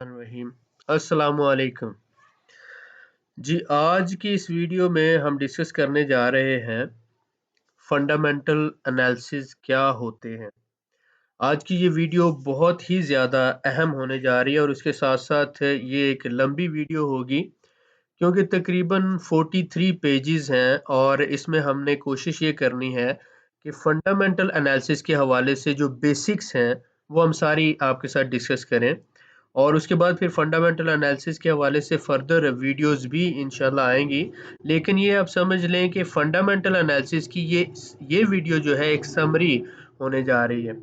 रहीम अस्सलामुअलैकुम जी। आज की इस वीडियो में हम डिस्कस करने जा रहे हैं फंडामेंटल एनालिसिस क्या होते हैं। आज की ये वीडियो बहुत ही ज़्यादा अहम होने जा रही है और उसके साथ साथ ये एक लंबी वीडियो होगी क्योंकि तकरीबन 43 पेजेस हैं और इसमें हमने कोशिश ये करनी है कि फंडामेंटल एनालिसिस के हवाले से जो बेसिक्स हैं वो हम सारी आपके साथ डिस्कस करें और उसके बाद फिर फंडामेंटल एनालिसिस के हवाले से फर्दर वीडियोस भी इंशाल्लाह आएंगी। लेकिन ये आप समझ लें कि फंडामेंटल एनालिसिस की ये वीडियो जो है एक समरी होने जा रही है।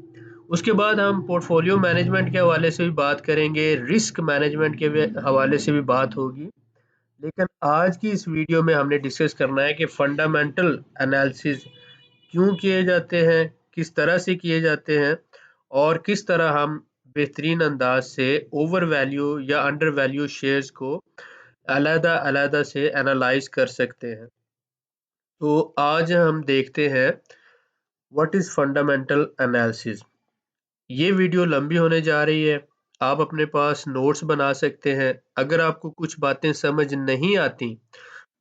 उसके बाद हम पोर्टफोलियो मैनेजमेंट के हवाले से भी बात करेंगे, रिस्क मैनेजमेंट के हवाले से भी बात होगी। लेकिन आज की इस वीडियो में हमने डिस्कस करना है कि फंडामेंटल एनालिसिस क्यों किए जाते हैं, किस तरह से किए जाते हैं और किस तरह हम बेहतरीन अंदाज से ओवर वैल्यू या अंडर वैल्यू शेयर्स को अलग अलग से एनालाइज कर सकते हैं। तो आज हम देखते हैं व्हाट इज फंडामेंटल एनालिसिस। ये वीडियो लंबी होने जा रही है, आप अपने पास नोट्स बना सकते हैं। अगर आपको कुछ बातें समझ नहीं आती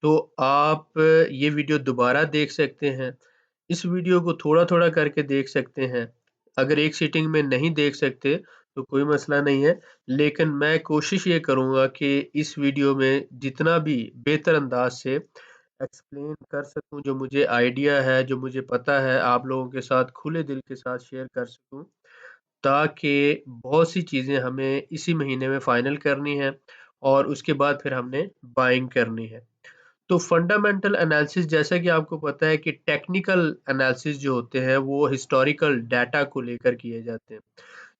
तो आप ये वीडियो दोबारा देख सकते हैं। इस वीडियो को थोड़ा थोड़ा करके देख सकते हैं। अगर एक सीटिंग में नहीं देख सकते तो कोई मसला नहीं है, लेकिन मैं कोशिश ये करूँगा कि इस वीडियो में जितना भी बेहतर अंदाज से एक्सप्लेन कर सकूँ, जो मुझे आइडिया है, जो मुझे पता है, आप लोगों के साथ खुले दिल के साथ शेयर कर सकूँ, ताकि बहुत सी चीज़ें हमें इसी महीने में फाइनल करनी है और उसके बाद फिर हमने बाइंग करनी है। तो फंडामेंटल एनालिसिस, जैसा कि आपको पता है कि टेक्निकल एनालिसिस जो होते हैं वो हिस्टोरिकल डाटा को लेकर किए जाते हैं,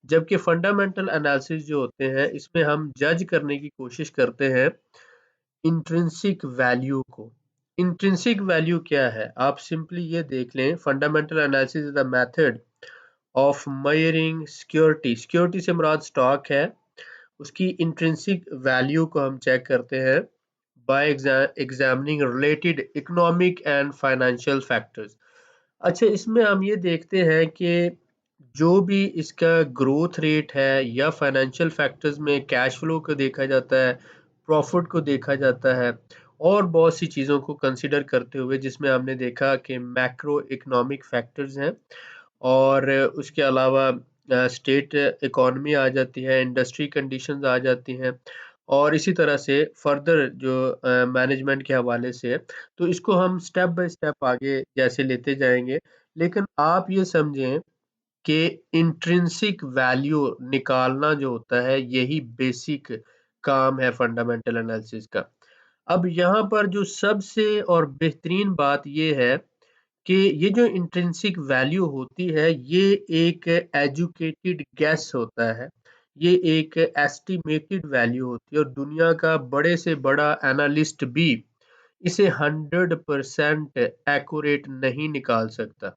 जबकि फंडामेंटल एनालिसिस जो होते हैं इसमें हम जज करने की कोशिश करते हैं इंट्रिंसिक वैल्यू को। इंट्रिंसिक वैल्यू क्या है, आप सिंपली ये देख लें, fundamental analysis is the method of measuring security. Security से मुराद स्टॉक है, उसकी इंट्रिंसिक वैल्यू को हम चेक करते हैं bye examining related economic and financial factors. अच्छा, इसमें हम ये देखते हैं कि जो भी इसका ग्रोथ रेट है या फाइनेंशियल फैक्टर्स में कैश फ्लो को देखा जाता है, प्रॉफिट को देखा जाता है और बहुत सी चीज़ों को कंसिडर करते हुए, जिसमें हमने देखा कि मैक्रो इकोनॉमिक फैक्टर्स हैं और उसके अलावा स्टेट इकोनॉमी आ जाती है, इंडस्ट्री कंडीशंस आ जाती हैं और इसी तरह से फर्दर जो मैनेजमेंट के हवाले से है। तो इसको हम स्टेप बाय स्टेप आगे जैसे लेते जाएंगे। लेकिन आप ये समझें कि इंट्रिंसिक वैल्यू निकालना जो होता है यही बेसिक काम है फंडामेंटल एनालिसिस का। अब यहाँ पर जो सबसे और बेहतरीन बात ये है कि ये जो इंट्रिंसिक वैल्यू होती है ये एक एजुकेटेड गेस होता है, ये एक एस्टिमेटेड वैल्यू होती है और दुनिया का बड़े से बड़ा एनालिस्ट भी इसे 100% एक्यूरेट नहीं निकाल सकता,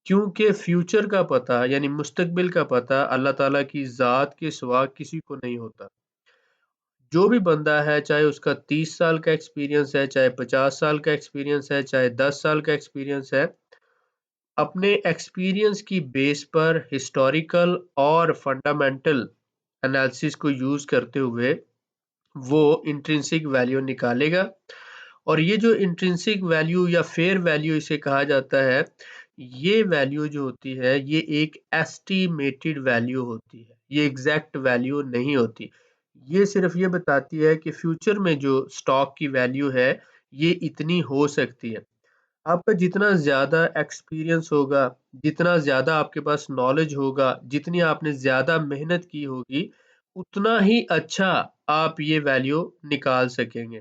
क्योंकि फ्यूचर का पता यानी मुस्तकबिल का पता अल्लाह ताला की ज़ात के सिवा किसी को नहीं होता। जो भी बंदा है, चाहे उसका 30 साल का एक्सपीरियंस है, चाहे 50 साल का एक्सपीरियंस है, चाहे 10 साल का एक्सपीरियंस है, अपने एक्सपीरियंस की बेस पर हिस्टोरिकल और फंडामेंटल एनालिसिस को यूज़ करते हुए वो इंट्रिंसिक वैल्यू निकालेगा। और ये जो इंट्रिंसिक वैल्यू या फेयर वैल्यू इसे कहा जाता है, ये वैल्यू जो होती है ये एक एस्टिमेटेड वैल्यू होती है, ये एग्जैक्ट वैल्यू नहीं होती। ये सिर्फ ये बताती है कि फ्यूचर में जो स्टॉक की वैल्यू है ये इतनी हो सकती है। आपका जितना ज़्यादा एक्सपीरियंस होगा, जितना ज़्यादा आपके पास नॉलेज होगा, जितनी आपने ज़्यादा मेहनत की होगी, उतना ही अच्छा आप ये वैल्यू निकाल सकेंगे।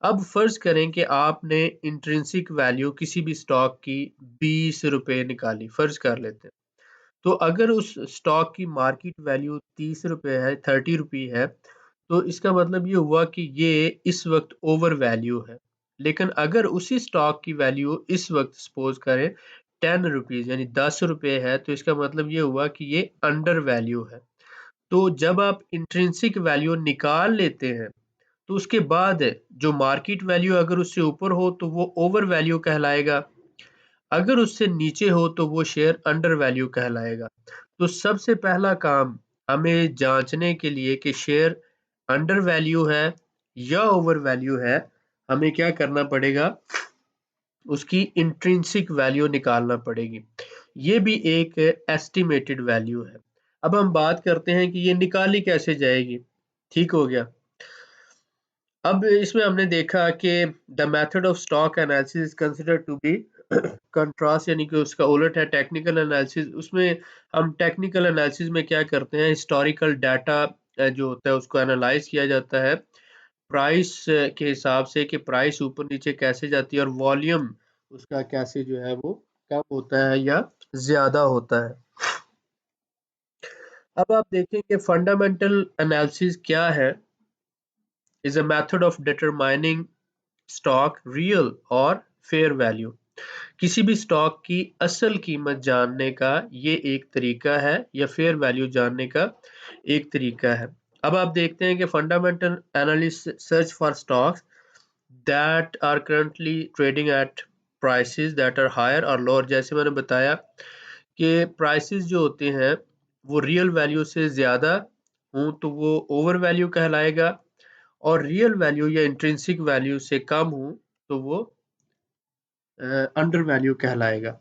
अब फ़र्ज़ करें कि आपने इंट्रिंसिक वैल्यू किसी भी स्टॉक की ₹20 निकाली, फ़र्ज़ कर लेते हैं। तो अगर उस स्टॉक की मार्केट वैल्यू ₹30 है, ₹30 है, तो इसका मतलब ये हुआ कि ये इस वक़्त ओवर वैल्यू है। लेकिन अगर उसी स्टॉक की वैल्यू इस वक़्त सपोज़ करें ₹10 यानी ₹10 है, तो इसका मतलब ये हुआ कि ये अंडर वैल्यू है। तो जब आप इंट्रिंसिक वैल्यू निकाल लेते हैं, तो उसके बाद जो मार्केट वैल्यू अगर उससे ऊपर हो तो वो ओवर वैल्यू कहलाएगा, अगर उससे नीचे हो तो वो शेयर अंडर वैल्यू कहलाएगा। तो सबसे पहला काम हमें जांचने के लिए कि शेयर अंडर वैल्यू है या ओवर वैल्यू है, हमें क्या करना पड़ेगा, उसकी इंट्रिंसिक वैल्यू निकालना पड़ेगी। ये भी एक एस्टिमेटेड वैल्यू है। अब हम बात करते हैं कि ये निकाली कैसे जाएगी। ठीक हो गया। अब इसमें हमने देखा कि the method of stock analysis is considered to be contrast, यानी कि उसका उलट है टेक्निकल एनालिसिस। उसमें हम टेक्निकल एनालिसिस में क्या करते हैं, हिस्टोरिकल डाटा जो होता है उसको एनालाइज किया जाता है प्राइस के हिसाब से कि प्राइस ऊपर नीचे कैसे जाती है और वॉल्यूम उसका कैसे जो है वो कम होता है या ज्यादा होता है। अब आप देखेंगे फंडामेंटल एनालिसिस क्या है, is a method of determining stock real और फेयर वैल्यू। किसी भी स्टॉक की असल कीमत जानने का ये एक तरीका है या फेयर वैल्यू जानने का एक तरीका है। अब आप देखते हैं कि fundamental analyst search for stocks that are currently trading at prices that are higher or lower। जैसे मैंने बताया कि प्राइसेस जो होते हैं वो रियल वैल्यू से ज़्यादा हों तो वो ओवर वैल्यू कहलाएगा, और रियल वैल्यू या इंट्रिंसिक वैल्यू से कम हो तो वो अंडर वैल्यू कहलाएगा।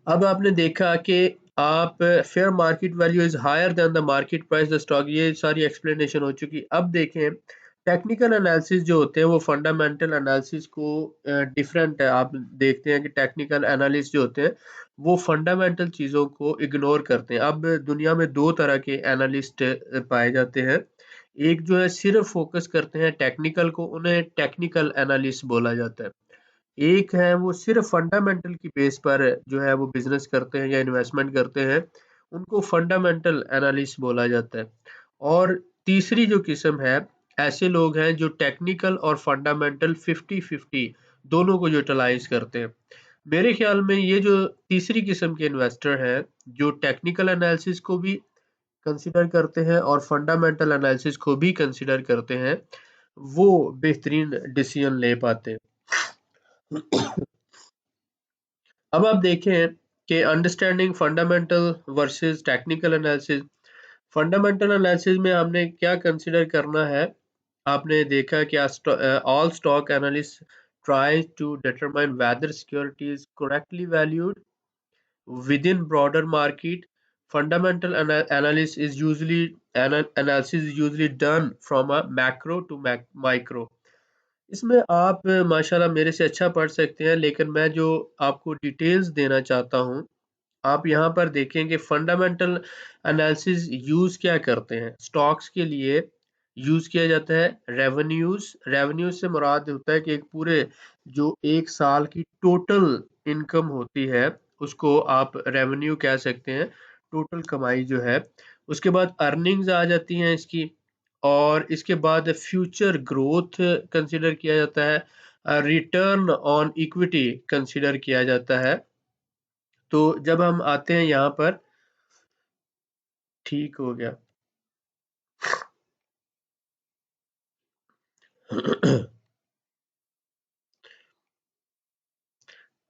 अब आपने देखा कि आप fair market value is higher than the market price the stock, ये सारी एक्सप्लेनेशन हो चुकी। अब देखें टेक्निकल एनालिसिस जो होते हैं वो फंडामेंटल एनालिसिस को डिफरेंट है। आप देखते हैं कि टेक्निकल एनालिस्ट जो होते हैं वो फंडामेंटल चीज़ों को इग्नोर करते हैं। अब दुनिया में दो तरह के एनालिस्ट पाए जाते हैं। एक जो है सिर्फ फोकस करते हैं टेक्निकल को, उन्हें टेक्निकल एनालिस्ट बोला जाता है। एक है वो सिर्फ फंडामेंटल की बेस पर जो है वो बिजनेस करते हैं या इन्वेस्टमेंट करते हैं, उनको फंडामेंटल एनालिस्ट बोला जाता है। और तीसरी जो किस्म है, ऐसे लोग हैं जो टेक्निकल और फंडामेंटल 50-50 दोनों को यूटिलाइज करते हैं। मेरे ख्याल में ये जो तीसरी किस्म के इन्वेस्टर हैं जो टेक्निकल एनालिसिस को भी कंसिडर करते हैं और फंडामेंटल एनालिसिस को भी कंसिडर करते हैं, वो बेहतरीन डिसीजन ले पाते हैं। अब आप देखें कि understanding fundamental versus technical analysis. Fundamental analysis में हमने क्या कंसिडर करना है, आपने देखा कि all stock analyst tries to determine whether security is correctly valued within broader market. Fundamental analysis is usually done from a macro to micro। इसमें आप माशाल्लाह मेरे से अच्छा पढ़ सकते हैं, लेकिन मैं जो आपको डिटेल्स देना चाहता हूँ, आप यहाँ पर देखें कि फंडामेंटल एनालिसिस यूज़ क्या करते हैं। स्टॉक्स के लिए यूज़ किया जाता है रेवेन्यूज़। रेवेन्यूज़ से मुराद होता है कि एक पूरे जो एक साल की टोटल इनकम होती है उसको आप रेवेन्यू कह सकते हैं, टोटल कमाई जो है। उसके बाद अर्निंग्स आ जाती हैं इसकी, और इसके बाद फ्यूचर ग्रोथ कंसिडर किया जाता है, रिटर्न ऑन इक्विटी कंसिडर किया जाता है। तो जब हम आते हैं यहाँ पर, ठीक हो गया।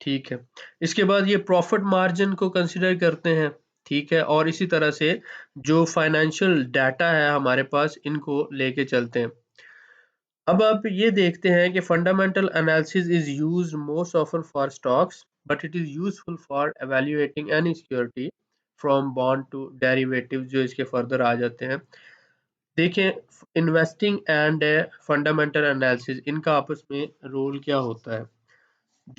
ठीक है। इसके बाद ये प्रॉफिट मार्जिन को कंसिडर करते हैं, ठीक है, और इसी तरह से जो फाइनेंशियल डाटा है हमारे पास इनको लेके चलते हैं। अब आप ये देखते हैं कि fundamental analysis is used most often for stocks, but it is useful for evaluating any security from bond to derivative, जो इसके फर्दर आ जाते हैं। देखें इन्वेस्टिंग एंड फंडामेंटल एनालिसिस, इनका आपस में रोल क्या होता है।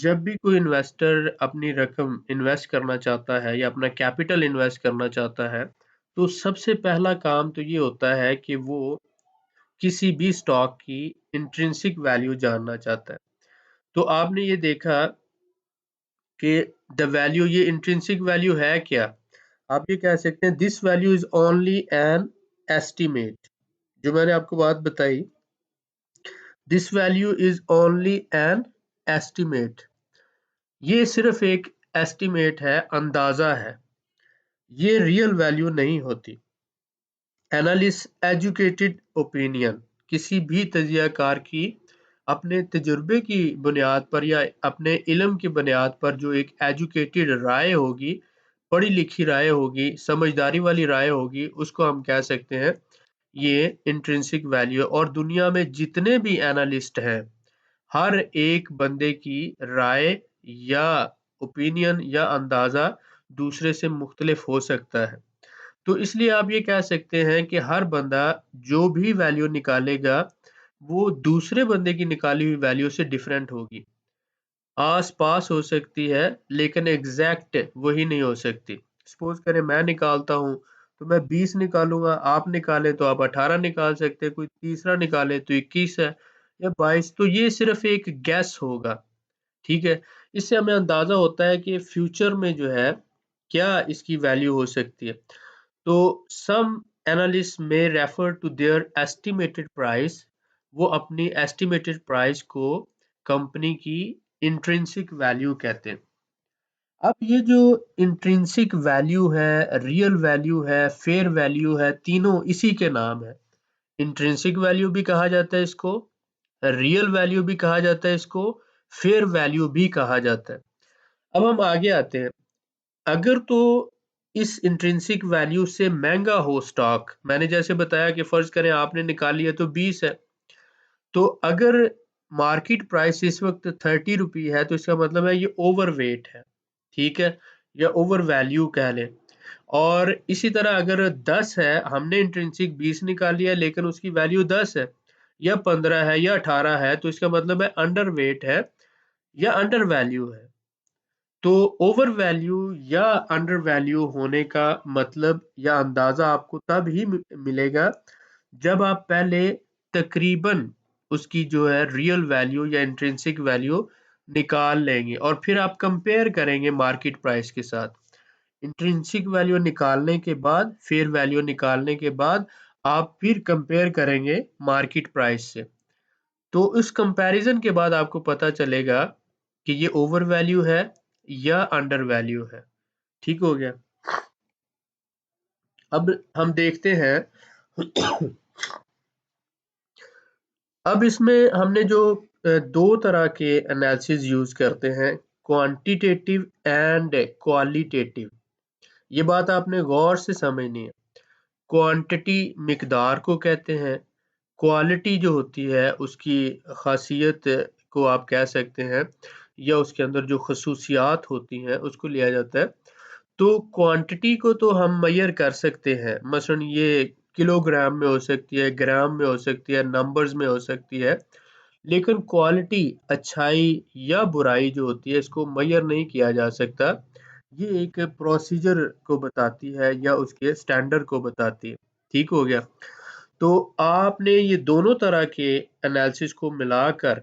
जब भी कोई इन्वेस्टर अपनी रकम इन्वेस्ट करना चाहता है या अपना कैपिटल इन्वेस्ट करना चाहता है, तो सबसे पहला काम तो ये होता है कि वो किसी भी स्टॉक की इंट्रिंसिक वैल्यू जानना चाहता है। तो आपने ये देखा कि द वैल्यू, ये इंट्रिंसिक वैल्यू है क्या, आप ये कह सकते हैं this value is only an estimate. जो मैंने आपको बात बताई, this value is only an estimate, ये सिर्फ एक एस्टिमेट है, अंदाजा है, ये रियल वैल्यू नहीं होती। एनालिस्ट एजुकेटेड ओपिनियन, किसी भी तजियाकार की अपने तजुर्बे की बुनियाद पर या अपने इल्म की बुनियाद पर जो एक एजुकेटेड राय होगी, पढ़ी लिखी राय होगी, समझदारी वाली राय होगी, उसको हम कह सकते हैं ये इंट्रिंसिक वैल्यू। और दुनिया में जितने भी एनालिस्ट हैं, हर एक बंदे की राय या ओपिनियन या अंदाजा दूसरे से मुख्तलिफ हो सकता है। तो इसलिए आप ये कह सकते हैं कि हर बंदा जो भी वैल्यू निकालेगा, वो दूसरे बंदे की निकाली हुई वैल्यू से डिफरेंट होगी। आस-पास हो सकती है, लेकिन एग्ज़ैक्ट वही नहीं हो सकती। सपोज़ करें मैं निकालता हूँ, तो मैं 20 निकालूँगा, आप निकालें तो आप 18 निकाल सकते हैं, कोई तीसरा निकाले तो 21 है या 22, तो ये सिर्फ़ एक गेस होगा, ठीक है? इससे हमें अंदाज़ा होता है कि फ्यूचर में जो है, क्या इसकी वैल्यू हो सकती है। तो some analyst may refer to their estimated price, वो अपनी एस्टिमेटेड प्राइस को कंपनी की इंट्रिंसिक वैल्यू कहते हैं। अब ये जो इंट्रिंसिक वैल्यू है, रियल वैल्यू है, फेयर वैल्यू है, तीनों इसी के नाम है। इंट्रिंसिक वैल्यू भी कहा जाता है इसको, रियल वैल्यू भी कहा जाता है इसको, फेयर वैल्यू भी कहा जाता है। अब हम आगे आते हैं। अगर तो इस इंट्रिंसिक वैल्यू से महंगा हो स्टॉक, मैंने जैसे बताया कि फर्ज करें आपने निकाल लिया तो 20 है, तो अगर मार्केट प्राइस इस वक्त 30 रुपी है, तो इसका मतलब है ये ओवर वेट है, ठीक है, या ओवर वैल्यू कह लें। और इसी तरह अगर 10 है, हमने इंट्रिंसिक 20 निकाल लिया लेकिन उसकी वैल्यू 10 है या 15 है या 18 है, तो इसका मतलब है अंडर वेट है या अंडर वैल्यू है। तो ओवर वैल्यू या अंडर वैल्यू होने का मतलब या अंदाजा आपको तब ही मिलेगा जब आप पहले तकरीबन उसकी जो है रियल वैल्यू या इंट्रिंसिक वैल्यू निकाल लेंगे और फिर आप कंपेयर करेंगे मार्केट प्राइस के साथ। इंट्रिंसिक वैल्यू निकालने के बाद, फेयर वैल्यू निकालने के बाद आप फिर कंपेयर करेंगे मार्केट प्राइस से। तो उस कंपैरिजन के बाद आपको पता चलेगा कि ये ओवर वैल्यू है या अंडर वैल्यू है। ठीक हो गया? अब हम देखते हैं अब इसमें हमने जो दो तरह के एनालिसिस यूज करते हैं, क्वांटिटेटिव एंड क्वालिटेटिव। ये बात आपने गौर से समझनी है। क्वांटिटी मिकदार को कहते हैं, क्वालिटी जो होती है उसकी खासियत को आप कह सकते हैं या उसके अंदर जो खसूसियात होती हैं उसको लिया जाता है। तो क्वांटिटी को तो हम मेजर कर सकते हैं, मसलन ये किलोग्राम में हो सकती है, ग्राम में हो सकती है, नंबर्स में हो सकती है। लेकिन क्वालिटी, अच्छाई या बुराई जो होती है इसको मेजर नहीं किया जा सकता। ये एक प्रोसीजर को बताती है या उसके स्टैंडर्ड को बताती है। ठीक हो गया? तो आपने ये दोनों तरह के एनालिसिस को मिलाकर,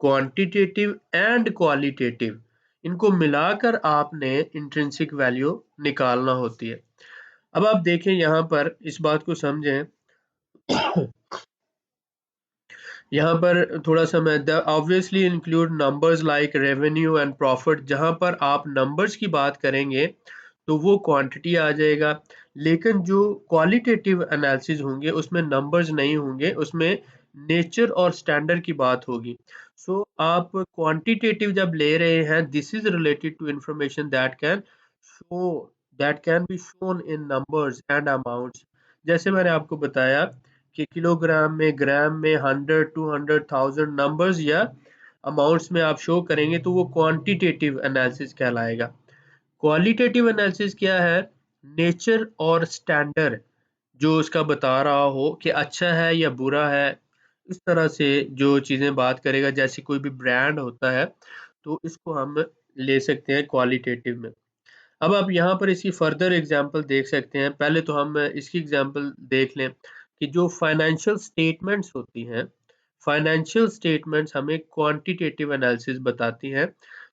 क्वांटिटेटिव एंड क्वालिटेटिव, इनको मिलाकर आपने इंट्रिंसिक वैल्यू निकालना होती है। अब आप देखें यहाँ पर इस बात को समझें यहाँ पर थोड़ा सा मैं obviously include numbers like revenue and profit. जहाँ पर आप नंबर्स की बात करेंगे तो वो क्वांटिटी आ जाएगा, लेकिन जो क्वालिटेटिव एनालिसिस होंगे उसमें नंबर्स नहीं होंगे, उसमें नेचर और स्टैंडर्ड की बात होगी। सो आप क्वांटिटेटिव जब ले रहे हैं, this is related to information that can be shown in numbers and amounts. जैसे मैंने आपको बताया कि किलोग्राम में, ग्राम में, 100, 200, 1000 नंबर्स या अमाउंट्स में आप शो करेंगे तो वो क्वांटिटेटिव एनालिसिस कहलाएगा। क्वालिटेटिव एनालिसिस क्या है? नेचर और स्टैंडर्ड जो उसका बता रहा हो कि अच्छा है या बुरा है, इस तरह से जो चीज़ें बात करेगा। जैसे कोई भी ब्रांड होता है तो इसको हम ले सकते हैं क्वालिटेटिव में। अब आप यहाँ पर इसकी फर्दर एग्जांपल देख सकते हैं। पहले तो हम इसकी एग्जांपल देख लें कि जो फाइनेंशियल स्टेटमेंट्स होती हैं, फाइनेंशियल स्टेटमेंट्स हमें क्वांटिटेटिव एनालिसिस बताती हैं,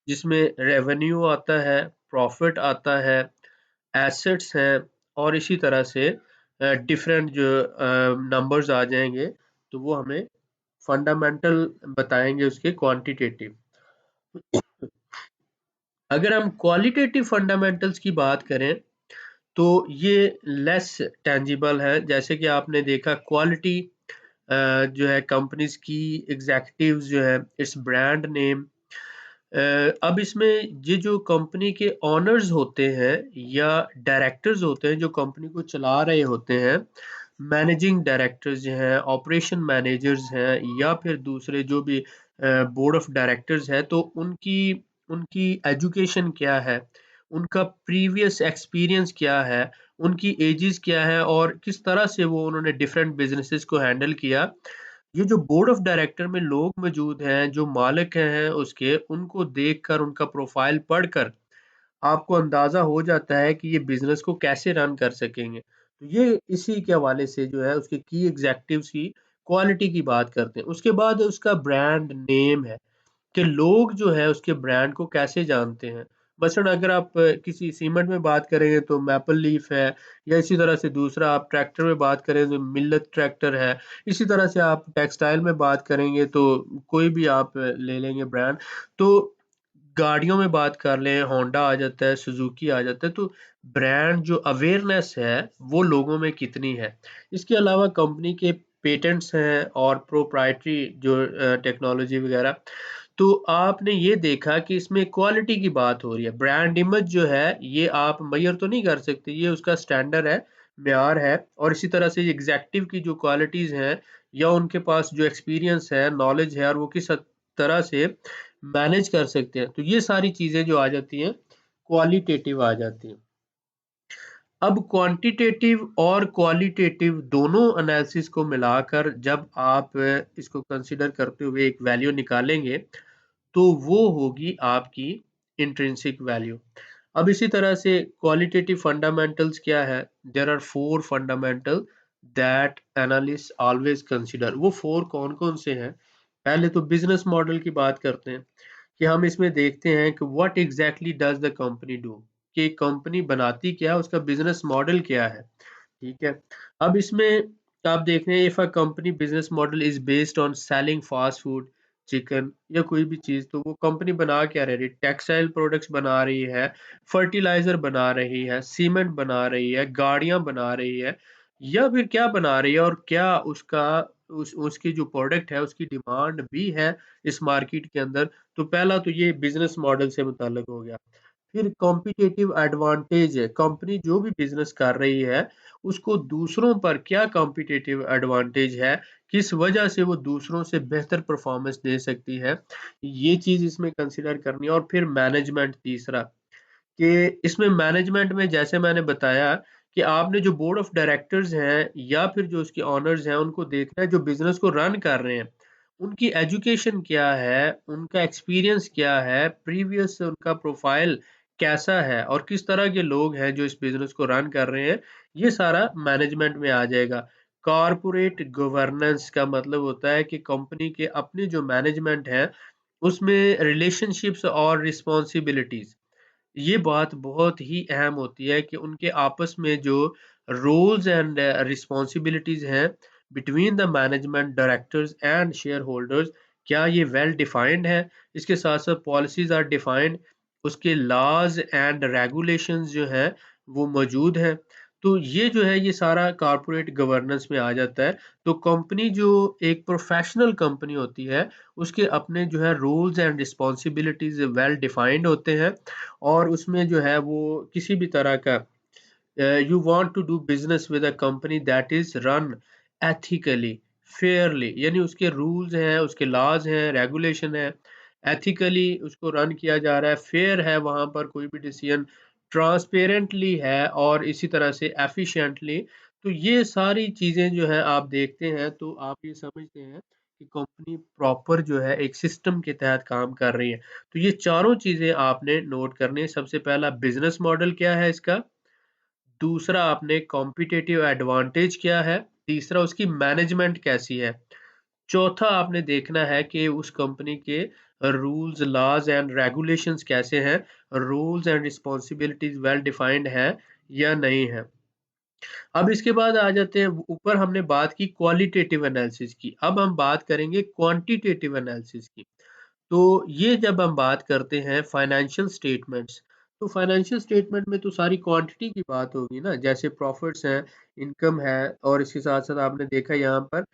जिसमें रेवेन्यू आता है, प्रॉफिट आता है, एसेट्स हैं और इसी तरह से डिफरेंट जो नंबर्स आ जाएंगे, तो वो हमें फंडामेंटल बताएंगे उसके क्वांटिटेटिव। अगर हम क्वालिटेटिव फंडामेंटल्स की बात करें तो ये लेस टेंजिबल है। जैसे कि आपने देखा क्वालिटी जो है कंपनीज की, एग्जीक्यूटिव्स जो है, इट्स ब्रांड नेम, अब इसमें ये जो कंपनी के ओनर्स होते हैं या डायरेक्टर्स होते हैं जो कंपनी को चला रहे होते हैं, मैनेजिंग डायरेक्टर्स जो हैं, ऑपरेशन मैनेजर्स हैं या फिर दूसरे जो भी बोर्ड ऑफ डायरेक्टर्स है, तो उनकी उनकी एजुकेशन क्या है, उनका प्रीवियस एक्सपीरियंस क्या है, उनकी एजेस क्या है और किस तरह से वो उन्होंने डिफरेंट बिजनेसेस को हैंडल किया। ये जो बोर्ड ऑफ डायरेक्टर में लोग मौजूद हैं, जो मालिक हैं उसके, उनको देखकर, उनका प्रोफाइल पढ़कर आपको अंदाज़ा हो जाता है कि ये बिज़नेस को कैसे रन कर सकेंगे। तो ये इसी के हवाले से जो है उसके की एग्ज़ेक्टिव्स की क्वालिटी की बात करते हैं। उसके बाद उसका ब्रांड नेम है। कि लोग जो है उसके ब्रांड को कैसे जानते हैं। मसलन अगर आप किसी सीमेंट में बात करेंगे तो मैपल लीफ है या इसी तरह से दूसरा आप ट्रैक्टर में बात करें तो मिल्लत ट्रैक्टर है। इसी तरह से आप टेक्सटाइल में बात करेंगे तो कोई भी आप ले लेंगे ब्रांड। तो गाड़ियों में बात कर लें, होंडा आ जाता है, सुजुकी आ जाता है, तो ब्रांड जो अवेयरनेस है वो लोगों में कितनी है। इसके अलावा कंपनी के पेटेंट्स हैं और प्रोप्राइटरी जो टेक्नोलॉजी वगैरह, तो आपने ये देखा कि इसमें क्वालिटी की बात हो रही है। ब्रांड इमेज जो है ये आप मेजर तो नहीं कर सकते, ये उसका स्टैंडर्ड है, म्यार है। और इसी तरह से एग्जेक्टिव की जो क्वालिटीज़ हैं या उनके पास जो एक्सपीरियंस है, नॉलेज है और वो किस तरह से मैनेज कर सकते हैं। तो ये सारी चीज़ें जो आ जाती हैं, क्वालिटेटिव आ जाती हैं। अब क्वांटिटेटिव और क्वालिटेटिव दोनों एनालिसिस को मिलाकर जब आप इसको कंसीडर करते हुए एक वैल्यू निकालेंगे, तो वो होगी आपकी इंट्रिंसिक वैल्यू। अब इसी तरह से क्वालिटेटिव फंडामेंटल्स क्या है? There are 4 fundamental that analyst always consider. वो 4 कौन-कौन से हैं? पहले तो बिजनेस मॉडल की बात करते हैं कि हम इसमें देखते हैं कि what exactly does the company do, कि कंपनी बनाती क्या है, उसका बिजनेस मॉडल क्या है। ठीक है। अब इसमें आप देख रहे हैं if a company business model is based on selling fast food, chicken या कोई भी चीज, तो वो कंपनी बना क्या रही है? टेक्सटाइल प्रोडक्ट्स बना रही है, फर्टिलाइजर बना रही है, सीमेंट बना रही है, गाड़ियां बना रही है, या फिर क्या बना रही है और क्या उसका उसकी जो प्रोडक्ट है उसकी डिमांड भी है इस मार्केट के अंदर। तो पहला तो ये बिजनेस मॉडल से मुताल्लिक हो गया। फिर कॉम्पिटिटिव एडवांटेज है, कंपनी जो भी बिजनेस कर रही है उसको दूसरों पर क्या कॉम्पिटिटिव एडवांटेज है, किस वजह से वो दूसरों से बेहतर परफॉर्मेंस दे सकती है, ये चीज इसमें कंसिडर करनी है। और फिर मैनेजमेंट तीसरा, कि इसमें मैनेजमेंट में जैसे मैंने बताया कि आपने जो बोर्ड ऑफ डायरेक्टर्स हैं या फिर जो उसके ओनर्स हैं उनको देखना है जो बिजनेस को रन कर रहे हैं, उनकी एजुकेशन क्या है, उनका एक्सपीरियंस क्या है, प्रीवियस उनका प्रोफाइल कैसा है और किस तरह के लोग हैं जो इस बिजनेस को रन कर रहे हैं, ये सारा मैनेजमेंट में आ जाएगा। कॉरपोरेट गवर्नेंस का मतलब होता है कि कंपनी के अपनी जो मैनेजमेंट है उसमें रिलेशनशिप्स और रिस्पॉन्सिबिलिटीज, ये बात बहुत ही अहम होती है कि उनके आपस में जो रोल्स एंड रिस्पॉन्सिबिलिटीज हैं between the management, directors and share holders, क्या ये वेल डिफाइंड है। इसके साथ साथ पॉलिसीज आर डिफाइंड, उसके लॉज एंड रेगुलेशंस जो हैं वो मौजूद हैं। तो ये जो है ये सारा कॉर्पोरेट गवर्नेंस में आ जाता है। तो कंपनी जो एक प्रोफेशनल कंपनी होती है उसके अपने जो है rules and responsibilities well defined होते हैं और उसमें जो है वो किसी भी तरह का you want to do business with a company that is run ethically, fairly, यानी उसके रूल्स हैं, उसके लॉज हैं, रेगुलेशन है, एथिकली उसको रन किया जा रहा है, फेयर है, वहां पर कोई भी डिसीजन ट्रांसपेरेंटली है और इसी तरह से एफिशिएंटली। तो ये सारी चीजें जो है आप देखते हैं तो आप ये समझते हैं कि कंपनी प्रॉपर जो है एक सिस्टम के तहत काम कर रही है। तो ये चारों चीजें आपने नोट करनी है। सबसे पहला बिजनेस मॉडल क्या है इसका, दूसरा आपने कॉम्पिटिटिव एडवांटेज क्या है, तीसरा उसकी मैनेजमेंट कैसी है, चौथा आपने देखना है कि उस कंपनी के रूल्स, लॉज एंड रेगुलेशंस कैसे हैं, rules and responsibilities well defined है या नहीं है। अब इसके बाद आ जाते हैं, ऊपर हमने बात की क्वालिटेटिव एनालिसिस की, अब हम बात करेंगे क्वांटिटेटिव एनालिसिस की। तो ये जब हम बात करते हैं फाइनेंशियल स्टेटमेंट्स, तो फाइनेंशियल स्टेटमेंट में तो सारी क्वांटिटी की बात होगी ना, जैसे प्रॉफिट्स हैं, इनकम है और इसके साथ साथ आपने देखा यहाँ पर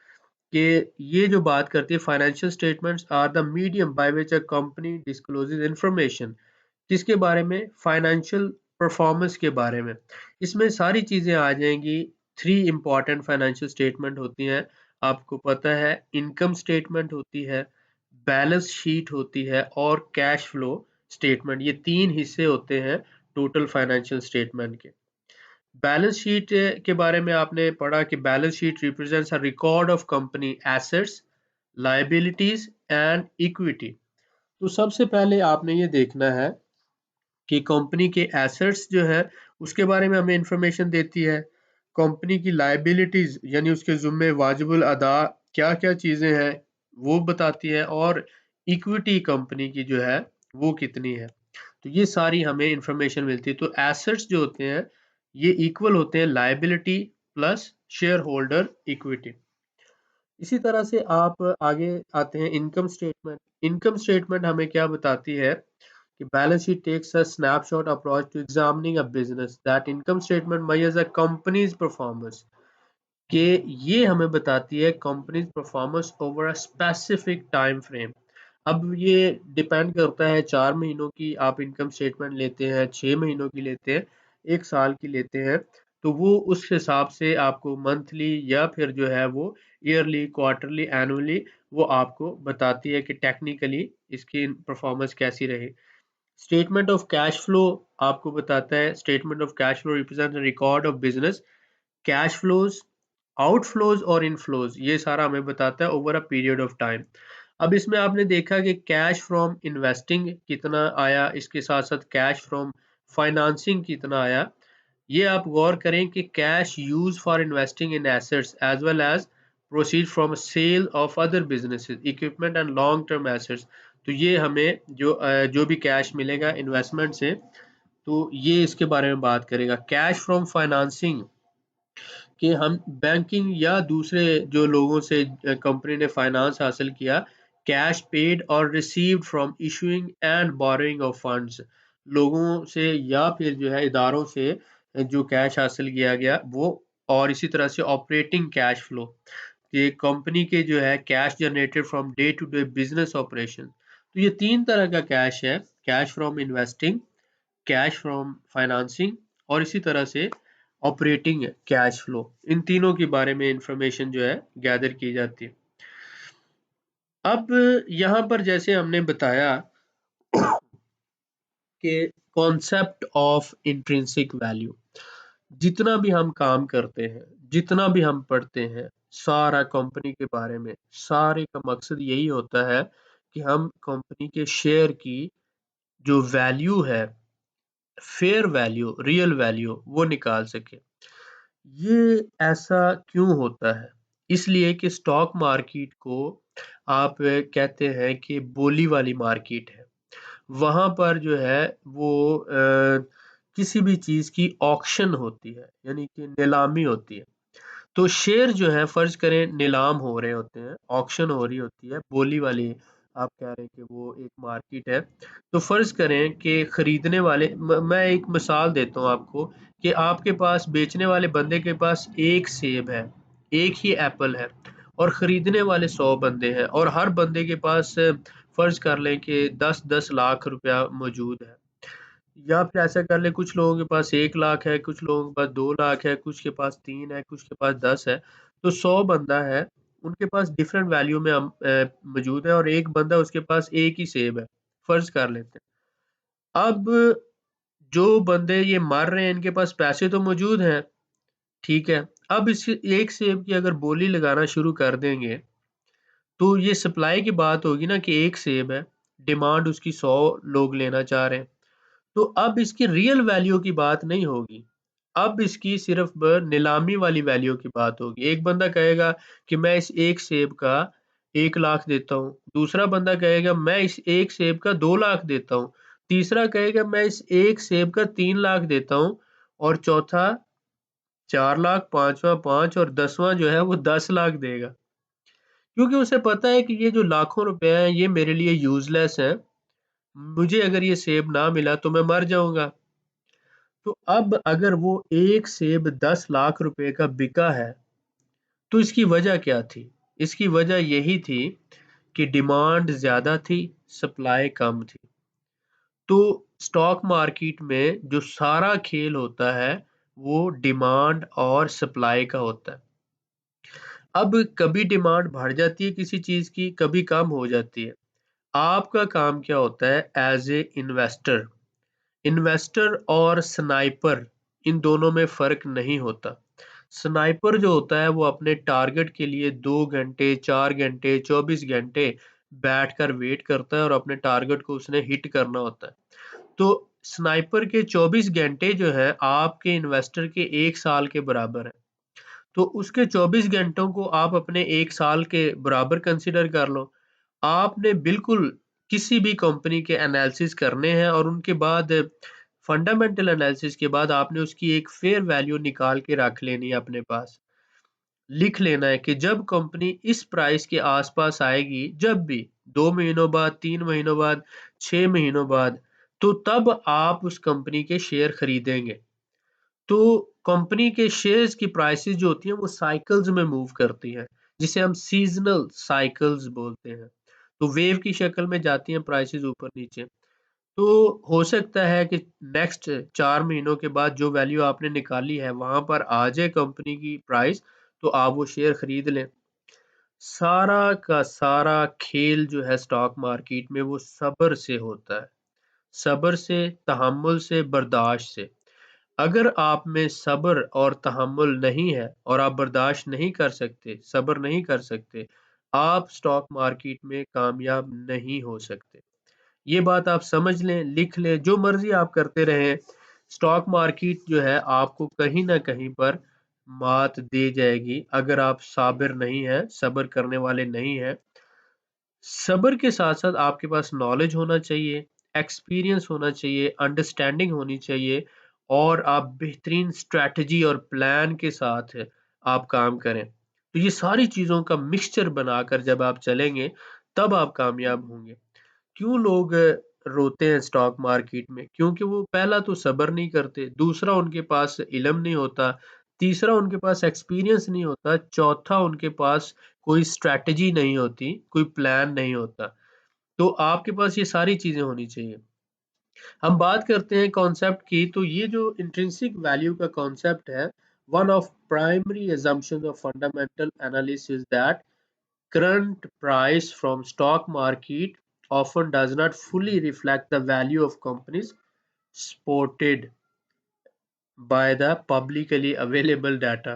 कि ये जो बात करती है financial statements are the medium by which a company discloses information, किसके बारे में, फाइनेंशियल परफॉर्मेंस के बारे में। इसमें सारी चीजें आ जाएंगी। 3 इंपॉर्टेंट फाइनेंशियल स्टेटमेंट होती हैं, आपको पता है। इनकम स्टेटमेंट होती है, बैलेंस शीट होती है और कैश फ्लो स्टेटमेंट। ये 3 हिस्से होते हैं टोटल फाइनेंशियल स्टेटमेंट के। बैलेंस शीट के बारे में आपने पढ़ा कि balance sheet represents a record of company assets, liabilities and equity. तो सबसे पहले आपने ये देखना है कि कंपनी के एसेट्स जो है उसके बारे में हमें इंफॉर्मेशन देती है। कंपनी की लायबिलिटीज यानी उसके जुम्मे वाजिबुल अदा क्या क्या चीजें हैं वो बताती है, और इक्विटी कंपनी की जो है वो कितनी है। तो ये सारी हमें इंफॉर्मेशन मिलती है। तो एसेट्स जो होते हैं ये इक्वल होते हैं liability plus share holder equity. इसी तरह से आप आगे आते हैं इनकम स्टेटमेंट। इनकम स्टेटमेंट हमें क्या बताती है कि balance sheet takes a snapshot approach to examining a business, that income statement measures a company's performance, कि ये हमें बताती है company's performance over a specific time frame. अब ये डिपेंड करता है, 4 महीनों की आप इनकम स्टेटमेंट लेते हैं, 6 महीनों की लेते हैं, 1 साल की लेते हैं, तो वो उस हिसाब से आपको मंथली या फिर जो है वो ईयरली, क्वार्टरली, एनुअली वो आपको बताती है कि टेक्निकली इसकी परफॉर्मेंस कैसी रही। स्टेटमेंट ऑफ कैश फ्लो आपको बताता है, statement of cash flow represent record of business cash flows, outflows और इनफ्लोज, ये सारा हमें बताता है over a period of time. अब इसमें आपने देखा कि कैश फ्रॉम इन्वेस्टिंग कितना आया, इसके साथ साथ कैश फ्रॉम फाइनेंसिंग कितना आया। ये आप गौर करें कि cash use for investing in assets as well as proceed from sale of other businesses equipment and long term assets. तो ये हमें जो भी कैश मिलेगा इन्वेस्टमेंट से, तो ये इसके बारे में बात करेगा। कैश फ्रॉम फाइनेंसिंग कि हम बैंकिंग या दूसरे जो लोगों से कंपनी ने फाइनेंस हासिल किया, कैश पेड और received from issuing and borrowing of funds, लोगों से या फिर जो है इदारों से जो कैश हासिल किया गया वो। और इसी तरह से ऑपरेटिंग कैश फ्लो, ये कंपनी के जो है cash generated from day to day business operation. तो ये 3 तरह का कैश है, cash from investing, cash from financing और इसी तरह से ऑपरेटिंग कैश फ्लो। इन तीनों के बारे में इंफॉर्मेशन जो है गैदर की जाती है। अब यहाँ पर जैसे हमने बताया कि कॉन्सेप्ट ऑफ इंट्रिंसिक वैल्यू, जितना भी हम काम करते हैं, जितना भी हम पढ़ते हैं, सारा कंपनी के बारे में, सारे का मकसद यही होता है कि हम कंपनी के शेयर की जो वैल्यू है, फेयर वैल्यू, रियल वैल्यू वो निकाल सके। ये ऐसा क्यों होता है? इसलिए कि स्टॉक मार्केट को आप कहते हैं कि बोली वाली मार्केट है। वहाँ पर जो है वो किसी भी चीज़ की ऑक्शन होती है, यानी कि नीलामी होती है। तो शेयर जो है फर्ज करें नीलाम हो रहे होते हैं, ऑक्शन हो रही होती है, बोली वाली आप कह रहे हैं कि वो एक मार्केट है। तो फर्ज करें कि खरीदने वाले मैं एक मिसाल देता हूँ आपको कि आपके पास बेचने वाले बंदे के पास एक सेब है, एक ही एप्पल है, और खरीदने वाले 100 बंदे हैं और हर बंदे के पास फर्ज कर लें कि 10-10 लाख रुपया मौजूद है। या फिर ऐसा कर ले, कुछ लोगों के पास 1 लाख है, कुछ लोगों के पास 2 लाख है, कुछ के पास 3 है, कुछ के पास 10 है। तो 100 बंदा है, उनके पास डिफरेंट वैल्यू में हम मौजूद है, और एक बंदा उसके पास एक ही सेब है, फर्ज कर लेते हैं। अब जो बंदे ये मार रहे हैं इनके पास पैसे तो मौजूद हैं, ठीक है। अब इस एक सेब की अगर बोली लगाना शुरू कर देंगे तो ये सप्लाई की बात होगी ना कि एक सेब है, डिमांड उसकी 100 लोग लेना चाह रहे हैं। तो अब इसकी रियल वैल्यू की बात नहीं होगी, अब इसकी सिर्फ नीलामी वाली वैल्यू की बात होगी। एक बंदा कहेगा कि मैं इस एक सेब का 1 लाख देता हूँ, दूसरा बंदा कहेगा मैं इस एक सेब का 2 लाख देता हूँ, तीसरा कहेगा मैं इस एक सेब का 3 लाख देता हूँ, और चौथा 4 लाख, पांचवा 5 और 10वां जो है वो 10 लाख देगा। क्योंकि उसे पता है कि ये जो लाखों रुपए हैं ये मेरे लिए यूजलेस है, मुझे अगर ये सेब ना मिला तो मैं मर जाऊंगा। तो अब अगर वो एक सेब 10 लाख रुपए का बिका है तो इसकी वजह क्या थी? इसकी वजह यही थी कि डिमांड ज़्यादा थी, सप्लाई कम थी। तो स्टॉक मार्केट में जो सारा खेल होता है, वो डिमांड और सप्लाई का होता है। अब कभी डिमांड बढ़ जाती है किसी चीज़ की, कभी कम हो जाती है। आपका काम क्या होता है एज़ ए इन्वेस्टर? इन्वेस्टर और स्नाइपर, इन दोनों में फ़र्क नहीं होता। स्नाइपर जो होता है वो अपने टारगेट के लिए 2 घंटे, 4 घंटे, 24 घंटे बैठकर वेट करता है और अपने टारगेट को उसने हिट करना होता है। तो स्नाइपर के 24 घंटे जो है आपके इन्वेस्टर के 1 साल के बराबर है। तो उसके 24 घंटों को आप अपने 1 साल के बराबर कंसीडर कर लो। आपने बिल्कुल किसी भी कंपनी के एनालिसिस करने हैं और उनके बाद फंडामेंटल एनालिसिस के बाद आपने उसकी एक फेयर वैल्यू निकाल के रख लेनी है अपने पास। लिख लेना है कि जब कंपनी इस प्राइस के आस-पास आएगी, जब भी 2 महीनों बाद, 3 महीनों बाद, 6 महीनों बाद, तो तब आप उस कंपनी के शेयर खरीदेंगे। तो कंपनी के शेयर्स की प्राइसेस जो होती हैं वो साइकिल्स में मूव करती हैं, जिसे हम सीज़नल साइकिल्स बोलते हैं। तो वेव की शक्ल में जाती हैं प्राइसेस ऊपर-नीचे। तो हो सकता है कि नेक्स्ट 4 महीनों के बाद जो वैल्यू आपने निकाली है वहाँ पर आ जाए कंपनी की प्राइस, तो आप वो शेयर खरीद लें। सारा का सारा खेल जो है स्टॉक मार्केट में वो सब्र से होता है। सब्र से, तहम्मुल से, बर्दाश्त से। अगर आप में सब्र और तहम्मुल नहीं है और आप बर्दाश्त नहीं कर सकते, सब्र नहीं कर सकते, आप स्टॉक मार्केट में कामयाब नहीं हो सकते। ये बात आप समझ लें, लिख लें, जो मर्ज़ी आप करते रहें, स्टॉक मार्केट जो है आपको कहीं न कहीं पर मात दे जाएगी अगर आप साबिर नहीं हैं, सब्र करने वाले नहीं हैं। सब्र के साथ-साथ आपके पास नॉलेज होना चाहिए, एक्सपीरियंस होना चाहिए, अंडरस्टैंडिंग होनी चाहिए और आप बेहतरीन स्ट्रैटेजी और प्लान के साथ आप काम करें। तो ये सारी चीज़ों का मिक्सचर बनाकर जब आप चलेंगे, तब आप कामयाब होंगे। क्यों लोग रोते हैं स्टॉक मार्केट में? क्योंकि वो पहला तो सब्र नहीं करते, दूसरा उनके पास इल्म नहीं होता, तीसरा उनके पास एक्सपीरियंस नहीं होता, चौथा उनके पास कोई स्ट्रैटेजी नहीं होती, कोई प्लान नहीं होता। तो आपके पास ये सारी चीज़ें होनी चाहिए। हम बात करते हैं कॉन्सेप्ट की, तो ये जो इंट्रिंसिक वैल्यू का कॉन्सेप्ट है, one of primary assumptions of fundamental analysis is that current price from stock market often does not fully reflect the value of companies supported by the publicly available data।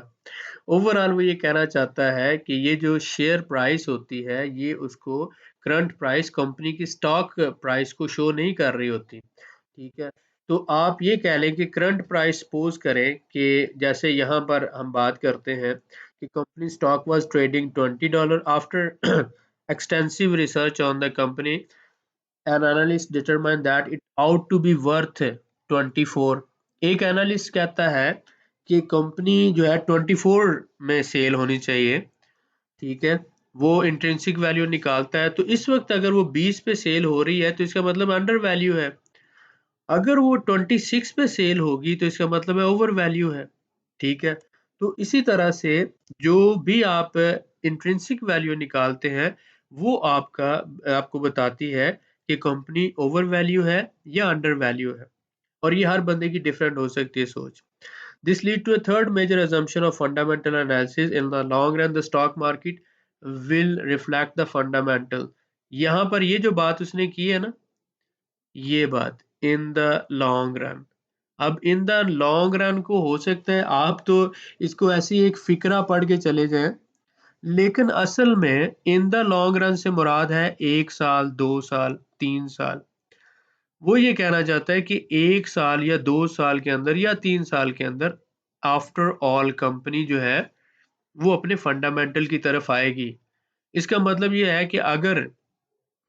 Overall वो ये कहना चाहता है कि ये जो share price होती है, ये उसको करंट प्राइस कंपनी की स्टॉक प्राइस को शो नहीं कर रही होती, ठीक है? तो आप ये कह लें कि करंट प्राइस सपोज़ करें कि जैसे यहाँ पर हम बात करते हैं कि company stock was trading $20 after extensive research on the company, an analyst determined that it ought to be worth 24। एक एनालिस्ट कहता है कि कंपनी जो है 24 में सेल होनी चाहिए, ठीक है? वो इंट्रिंसिक वैल्यू निकालता है, तो इस वक़्त अगर वो 20 पे सेल हो रही है, तो इसका मतलब अंडर वैल्यू है। अगर वो 26 पे सेल होगी, तो इसका मतलब है ओवर वैल्यू है, ठीक है? तो इसी तरह से जो भी आप इंट्रिंसिक वैल्यू निकालते हैं, वो आपको बताती है कि कंपनी ओवर वैल्यू है या अंडर वैल्यू है और ये हर बंदे की डिफरेंट हो सकती है सोच। This lead to a third major assumption of fundamental analysis: in the long run the stock market will reflect the fundamental। यहाँ पर ये जो बात उसने की है ना, ये बात इन द लॉन्ग रन। अब इन द लॉन्ग रन को हो सकता है आप तो इसको ऐसी एक फ़िक्रा पढ़ के चले जाएँ, लेकिन असल में इन द लॉन्ग रन से मुराद है 1 साल, 2 साल, 3 साल। वो ये कहना चाहता है कि 1 साल या 2 साल के अंदर या 3 साल के अंदर आफ्टर ऑल कंपनी जो है, वो अपने फंडामेंटल की तरफ आएगी। इसका मतलब ये है कि अगर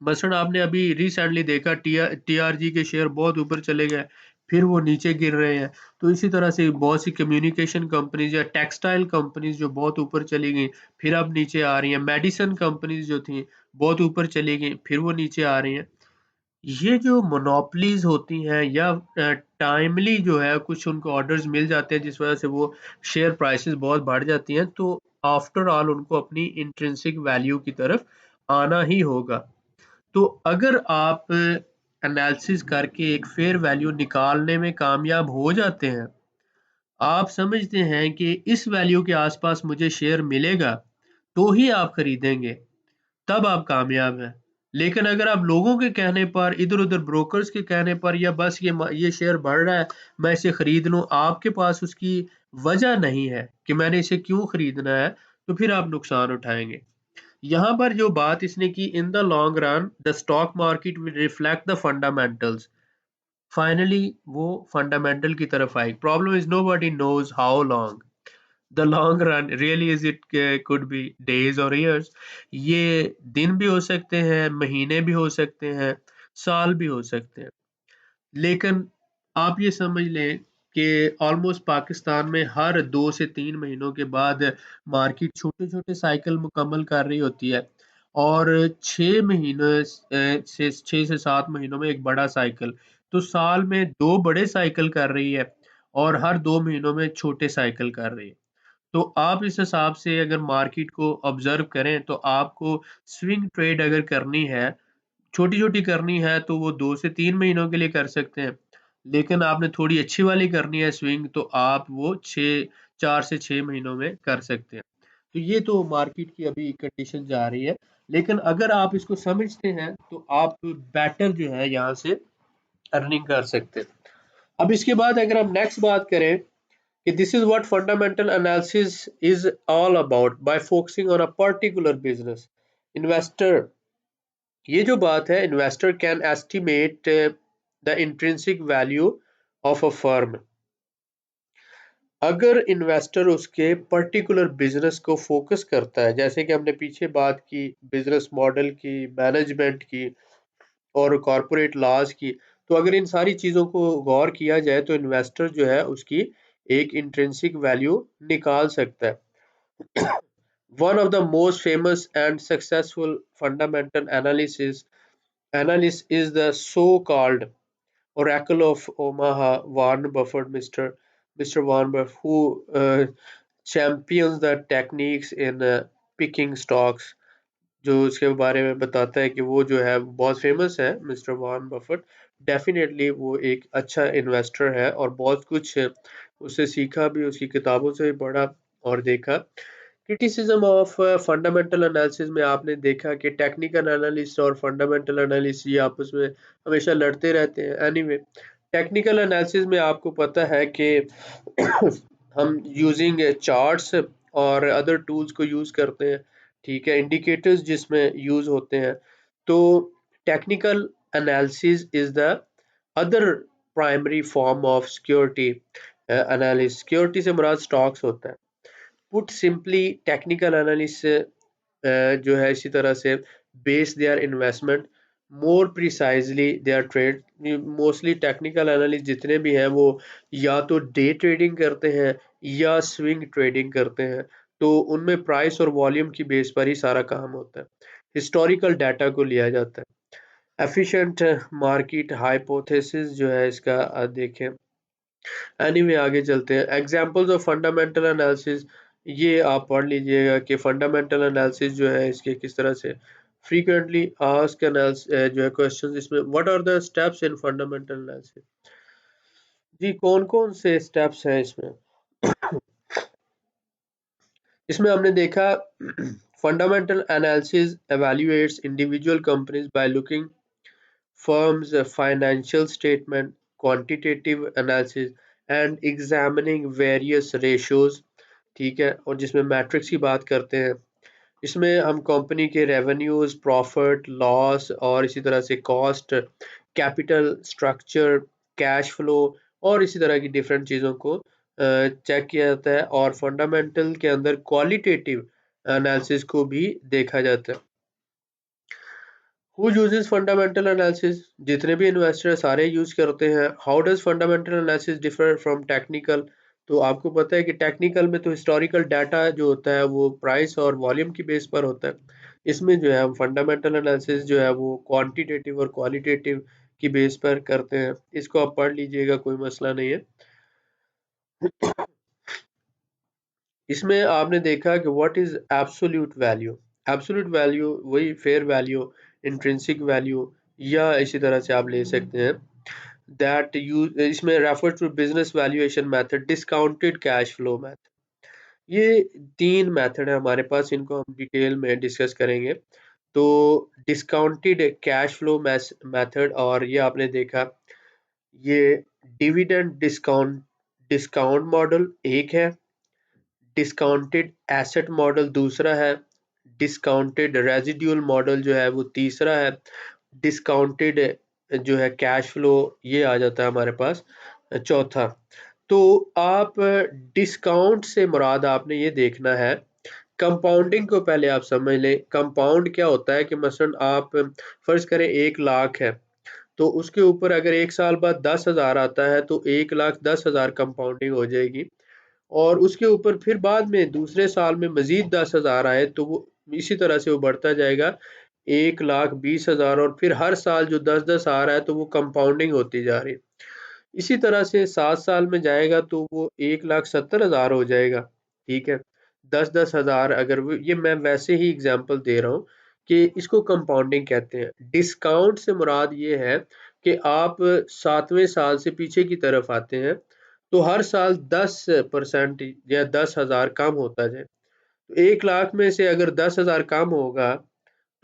मसलन आपने अभी रिसेंटली देखा टीआरजी के शेयर बहुत ऊपर चले गए, फिर वो नीचे गिर रहे हैं। तो इसी तरह से बहुत सी कम्युनिकेशन कंपनीज़ या टेक्सटाइल कंपनीज़ जो बहुत ऊपर चली गई, फिर अब नीचे आ रही हैं। मेडिसिन कंपनीज़ जो थी, बहुत ऊपर चली गई, फिर वो नीचे आ रही हैं। ये जो मोनोपोलीज़ होती हैं या टाइमली जो है कुछ उनको ऑर्डर्स मिल जाते हैं जिस वज़ह से वो शेयर प्राइसेस बहुत बढ़ जाती हैं। तो आफ्टर ऑल उनको अपनी इंट्रिंसिक वैल्यू की तरफ आना ही होगा। तो अगर आप एनालिसिस करके एक फेयर वैल्यू निकालने में कामयाब हो जाते हैं, आप समझते हैं कि इस वैल्यू के आसपास मुझे शेयर मिलेगा, तो ही आप खरीदेंगे, तब आप कामयाब हैं। लेकिन अगर आप लोगों के कहने पर, इधर-उधर ब्रोकर्स के कहने पर, या बस ये शेयर बढ़ रहा है, मैं इसे खरीद लूँ, आपके पास उसकी वजह नहीं है कि मैंने इसे क्यों खरीदना है, तो फिर आप नुकसान उठाएँगे। यहाँ पर जो बात इसने की, in the long run the stock market will reflect the fundamentals. Finally वो फंडामेंटल की तरफ आई। Problem is nobody knows how long the long run really is, it could be days और ईयर्स। ये दिन भी हो सकते हैं, महीने भी हो सकते हैं, साल भी हो सकते हैं। लेकिन आप ये समझ लें कि ऑलमोस्ट पाकिस्तान में हर 2 से 3 महीनों के बाद मार्केट छोटे-छोटे साइकिल मुकम्मल कर रही होती है, और 6 महीने से 6 से 7 महीनों में एक बड़ा साइकिल। तो साल में 2 बड़े साइकिल कर रही है, और हर 2 महीनों में छोटे साइकिल कर रही है। तो आप इस हिसाब से अगर मार्केट को ऑब्ज़र्व करें, तो आपको स्विंग ट्रेड अगर करनी है, छोटी-छोटी करनी है, तो वो 2 से 3 महीनों के लिए कर सकते हैं। लेकिन आपने थोड़ी अच्छी वाली करनी है स्विंग, तो आप वो 6 4 से 6 महीनों में कर सकते हैं। तो ये तो मार्केट की अभी कंडीशन जा रही है। लेकिन अगर आप इसको समझते हैं, तो आप बेटर जो है यहाँ से अर्निंग कर सकते हैं। अब इसके बाद अगर हम नेक्स्ट बात करें कि this is what fundamental analysis is all about, bye focusing on a particular business investor, ये जो बात है, investor can estimate the intrinsic value of a firm. अगर इन्वेस्टर उसके पर्टिकुलर बिजनेस को फोकस करता है, जैसे कि हमने पीछे बात की बिजनेस मॉडल की, मैनेजमेंट की और कॉरपोरेट लॉज की, तो अगर इन सारी चीजों को गौर किया जाए, तो इन्वेस्टर जो है उसकी एक इंट्रिंसिक वैल्यू निकाल सकता है। One of the most famous and successful fundamental analysis is the so-called Oracle of Omaha, Warren Buffett, Mr. Warren Buffett, who champions the techniques in picking stocks, जो उसके बारे में बताता है कि वो जो है बहुत फेमस है, मिस्टर वॉरेन बफेट। डेफिनेटली वो एक अच्छा इन्वेस्टर है, और बहुत कुछ उससे सीखा भी, उसकी किताबों से भी पढ़ा और देखा। क्रिटिसिज्म ऑफ फंडामेंटल एनालिसिस में आपने देखा कि टेक्निकल एनालिस्ट और फंडामेंटल एनालिस्ट ये आपस में हमेशा लड़ते रहते हैं। एनीवे, टेक्निकल एनालिसिस में आपको पता है कि हम यूजिंग चार्ट्स और अदर टूल्स को यूज करते हैं, ठीक है, इंडिकेटर्स जिसमें यूज होते हैं। तो technical analysis is the other primary form of security analysis. Security से मुराद स्टॉक्स होता है। पुट सिंपली, टेक्निकल एनालिसिस जो है इसी तरह से base their investment more precisely their trade. Mostly technical analyst जितने भी हैं, वो या तो डे ट्रेडिंग करते हैं या स्विंग ट्रेडिंग करते हैं। तो उनमें प्राइस और वॉल्यूम की बेस पर ही सारा काम होता है। हिस्टोरिकल डाटा को लिया जाता है। एफिशिएंट मार्केट हाइपोथेसिस जो है इसका देखें। एनीवे, आगे चलते हैं। एग्जांपल्स ऑफ फंडामेंटल एनालिसिस, ये आप पढ़ लीजिएगा कि फंडामेंटल एनालिसिस जो है इसके किस तरह से फ्रीक्वेंटली आस्क्ड एनालिसिस जो है क्वेश्चंस, इसमें what are the steps in fundamental analysis. जी, कौन कौन से स्टेप्स हैं इसमें? इसमें हमने देखा fundamental analysis evaluates individual companies by looking firms financial statement, quantitative analysis and examining various ratios, ठीक है, और जिसमें मैट्रिक्स की बात करते हैं। इसमें हम कंपनी के रेवेन्यूज, प्रॉफिट, लॉस और इसी तरह से cost, capital structure, cash flow और इसी तरह की डिफरेंट चीज़ों को चेक किया जाता है। और फंडामेंटल के अंदर क्वालिटेटिव एनालिसिस को भी देखा जाता है। हु यूजेस फंडामेंटल एनालिसिस, जितने भी इन्वेस्टर सारे यूज करते हैं। How does fundamental analysis differ from technical, तो आपको पता है कि टेक्निकल में तो हिस्टोरिकल डाटा जो होता है वो प्राइस और वॉल्यूम की बेस पर होता है। इसमें जो है हम फंडामेंटल एनालिसिस जो है वो क्वांटिटेटिव और क्वालिटेटिव की बेस पर करते हैं। इसको आप पढ़ लीजिएगा, कोई मसला नहीं है। इसमें आपने देखा कि what is absolute value. Absolute value वही फेयर वैल्यू, इंट्रिंसिक वैल्यू, या इसी तरह से आप ले सकते हैं दैट यू, इसमें refer to business valuation method, discounted cash flow method. ये तीन मेथड है हमारे पास, इनको हम डिटेल में डिस्कस करेंगे। तो डिस्काउंटेड कैश फ्लो मेथड, और ये आपने देखा ये डिविडेंड डिस्काउंट डिस्काउंट मॉडल एक है, डिस्काउंटेड एसेट मॉडल दूसरा है, डिस्काउंटेड रेजिड्यूल मॉडल जो है वो तीसरा है, डिस्काउंटेड जो है कैश फ्लो ये आ जाता है हमारे पास चौथा। तो आप डिस्काउंट से मुराद आपने ये देखना है, कंपाउंडिंग को पहले आप समझ लें। कंपाउंड क्या होता है कि मसलन आप फर्ज करें 1 लाख है, तो उसके ऊपर अगर 1 साल बाद 10,000 आता है तो 1,10,000 कंपाउंडिंग हो जाएगी, और उसके ऊपर फिर बाद में दूसरे साल में मजीद 10,000 आए तो वो इसी तरह से वो बढ़ता जाएगा 1,20,000, और फिर हर साल जो 10-10 आ रहा है तो वो कंपाउंडिंग होती जा रही है। इसी तरह से 7 साल में जाएगा तो वो 1,70,000 हो जाएगा। ठीक है, 10-10,000 अगर ये मैं वैसे ही एग्जांपल दे रहा हूँ कि इसको कंपाउंडिंग कहते हैं। डिस्काउंट से मुराद ये है कि आप 7वें साल से पीछे की तरफ आते हैं तो हर साल 10% या 10,000 कम होता जाए। तो 1 लाख में से अगर 10,000 कम होगा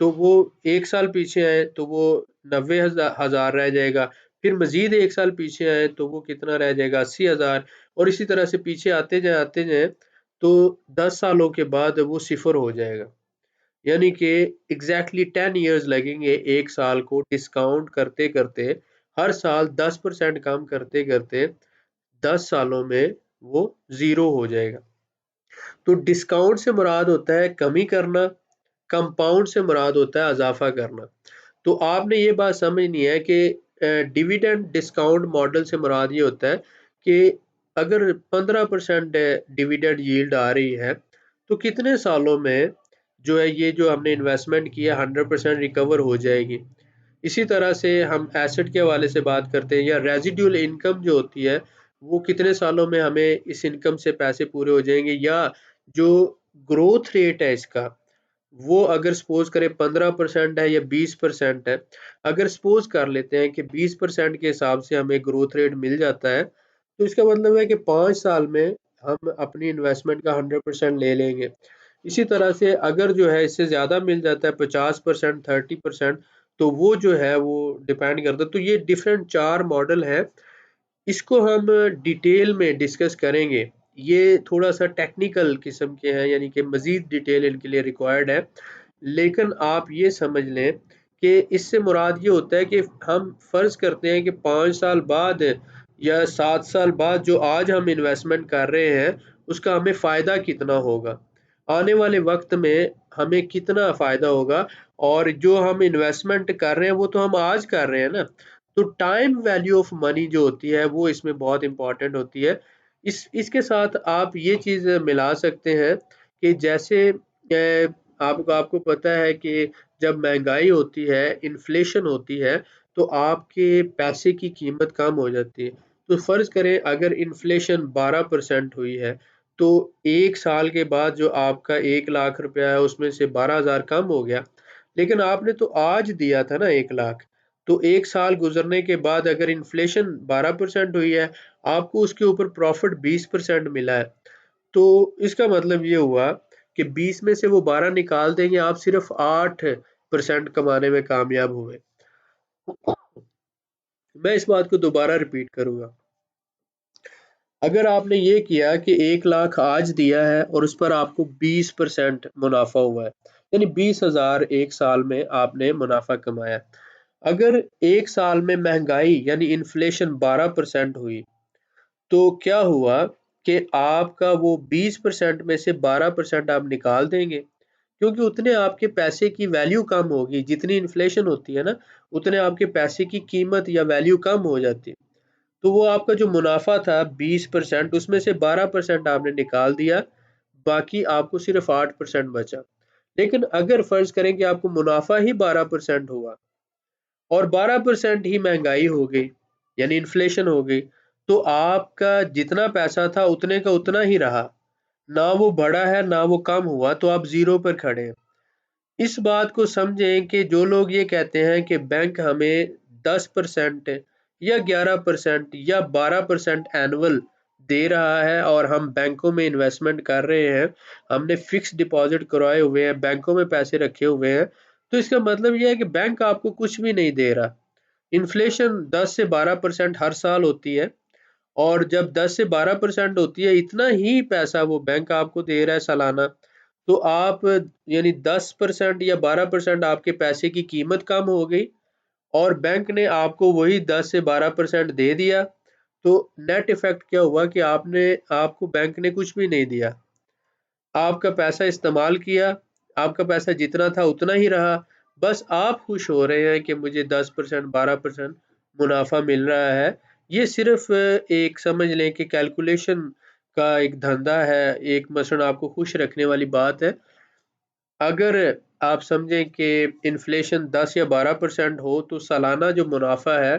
तो वो 1 साल पीछे आए तो वो 90,000 रह जाएगा, फिर मजीद 1 साल पीछे आए तो वो कितना रह जाएगा 80,000, और इसी तरह से पीछे आते जाए तो 10 सालों के बाद वो सिफर हो जाएगा। यानी कि एग्जैक्टली 10 ईयर्स लगेंगे 1 साल को डिस्काउंट करते करते, हर साल 10% कम करते करते 10 सालों में वो जीरो हो जाएगा। तो डिस्काउंट से मुराद होता है कमी करना, कंपाउंड से मुराद होता है इजाफा करना। तो आपने ये बात समझनी है कि डिविडेंड डिस्काउंट मॉडल से मुराद ये होता है कि अगर 15% डिविडेंड यील्ड आ रही है तो कितने सालों में जो है ये जो हमने इन्वेस्टमेंट किया 100% रिकवर हो जाएगी। इसी तरह से हम एसेट के हवाले से बात करते हैं, या रेजिड्यूल इनकम जो होती है वो कितने सालों में हमें इस इनकम से पैसे पूरे हो जाएंगे, या जो ग्रोथ रेट है इसका वो अगर सपोज करें 15% है या 20% है। अगर सपोज कर लेते हैं कि 20% के हिसाब से हमें ग्रोथ रेट मिल जाता है तो इसका मतलब है कि 5 साल में हम अपनी इन्वेस्टमेंट का 100% ले लेंगे। इसी तरह से अगर जो है इससे ज़्यादा मिल जाता है 50%, 30%, तो वो जो है वो डिपेंड करता है। तो ये डिफरेंट 4 मॉडल है, इसको हम डिटेल में डिस्कस करेंगे। ये थोड़ा सा टेक्निकल किस्म के हैं, यानी कि मज़ीद डिटेल इनके लिए रिक्वायर्ड है, लेकिन आप ये समझ लें कि इससे मुराद ये होता है कि हम फ़र्ज़ करते हैं कि 5 साल बाद या 7 साल बाद जो आज हम इन्वेस्टमेंट कर रहे हैं उसका हमें फ़ायदा कितना होगा, आने वाले वक्त में हमें कितना फ़ायदा होगा, और जो हम इन्वेस्टमेंट कर रहे हैं वो तो हम आज कर रहे हैं ना। तो टाइम वैल्यू ऑफ मनी जो होती है वो इसमें बहुत इंपॉर्टेंट होती है। इसके साथ आप ये चीज़ मिला सकते हैं कि जैसे आपको आपको पता है कि जब महंगाई होती है, इन्फ्लेशन होती है, तो आपके पैसे की कीमत कम हो जाती है। तो फ़र्ज़ करें अगर इन्फ्लेशन 12% हुई है तो 1 साल के बाद जो आपका 1 लाख रुपया है उसमें से 12,000 कम हो गया, लेकिन आपने तो आज दिया था ना 1 लाख। तो 1 साल गुजरने के बाद अगर इन्फ्लेशन 12% हुई है, आपको उसके ऊपर प्रॉफिट 20% मिला है, तो इसका मतलब ये हुआ कि 20 में से वो 12 निकाल देंगे, आप सिर्फ 8% कमाने में कामयाब हुए। मैं इस बात को दोबारा रिपीट करूंगा। अगर आपने ये किया कि 1 लाख आज दिया है और उस पर आपको 20% मुनाफा हुआ है, यानी 20,000 1 साल में आपने मुनाफा कमाया। अगर 1 साल में महंगाई यानी इन्फ्लेशन 12% हुई तो क्या हुआ कि आपका वो 20% में से 12% आप निकाल देंगे, क्योंकि उतने आपके पैसे की वैल्यू कम होगी, जितनी इन्फ्लेशन होती है ना उतने आपके पैसे की कीमत या वैल्यू कम हो जाती है। तो वो आपका जो मुनाफा था 20%, उसमें से 12% आपने निकाल दिया, बाकी आपको सिर्फ 8% बचा। लेकिन अगर फर्ज करें कि आपको मुनाफा ही 12% हुआ और 12% ही महंगाई हो गई यानी इन्फ्लेशन हो गई, तो आपका जितना पैसा था उतने का उतना ही रहा, ना वो बढ़ा है ना वो कम हुआ, तो आप ज़ीरो पर खड़े हैं। इस बात को समझें कि जो लोग ये कहते हैं कि बैंक हमें 10% या 11% या 12% एनुअल दे रहा है और हम बैंकों में इन्वेस्टमेंट कर रहे हैं, हमने फिक्स डिपॉजिट करवाए हुए हैं, बैंकों में पैसे रखे हुए हैं, तो इसका मतलब ये है कि बैंक आपको कुछ भी नहीं दे रहा। इन्फ्लेशन 10 से 12% हर साल होती है, और जब 10 से 12% होती है, इतना ही पैसा वो बैंक आपको दे रहा है सालाना, तो आप यानी 10% या 12% आपके पैसे की कीमत कम हो गई और बैंक ने आपको वही 10 से 12% दे दिया। तो नेट इफेक्ट क्या हुआ कि आपको बैंक ने कुछ भी नहीं दिया। आपका पैसा इस्तेमाल किया, आपका पैसा जितना था उतना ही रहा। बस आप खुश हो रहे हैं कि मुझे 10% 12% मुनाफा मिल रहा है। ये सिर्फ एक समझ लें कि कैलकुलेशन का एक धंधा है, एक मसलन आपको खुश रखने वाली बात है। अगर आप समझें कि इन्फ्लेशन 10 या 12% हो, तो सालाना जो मुनाफा है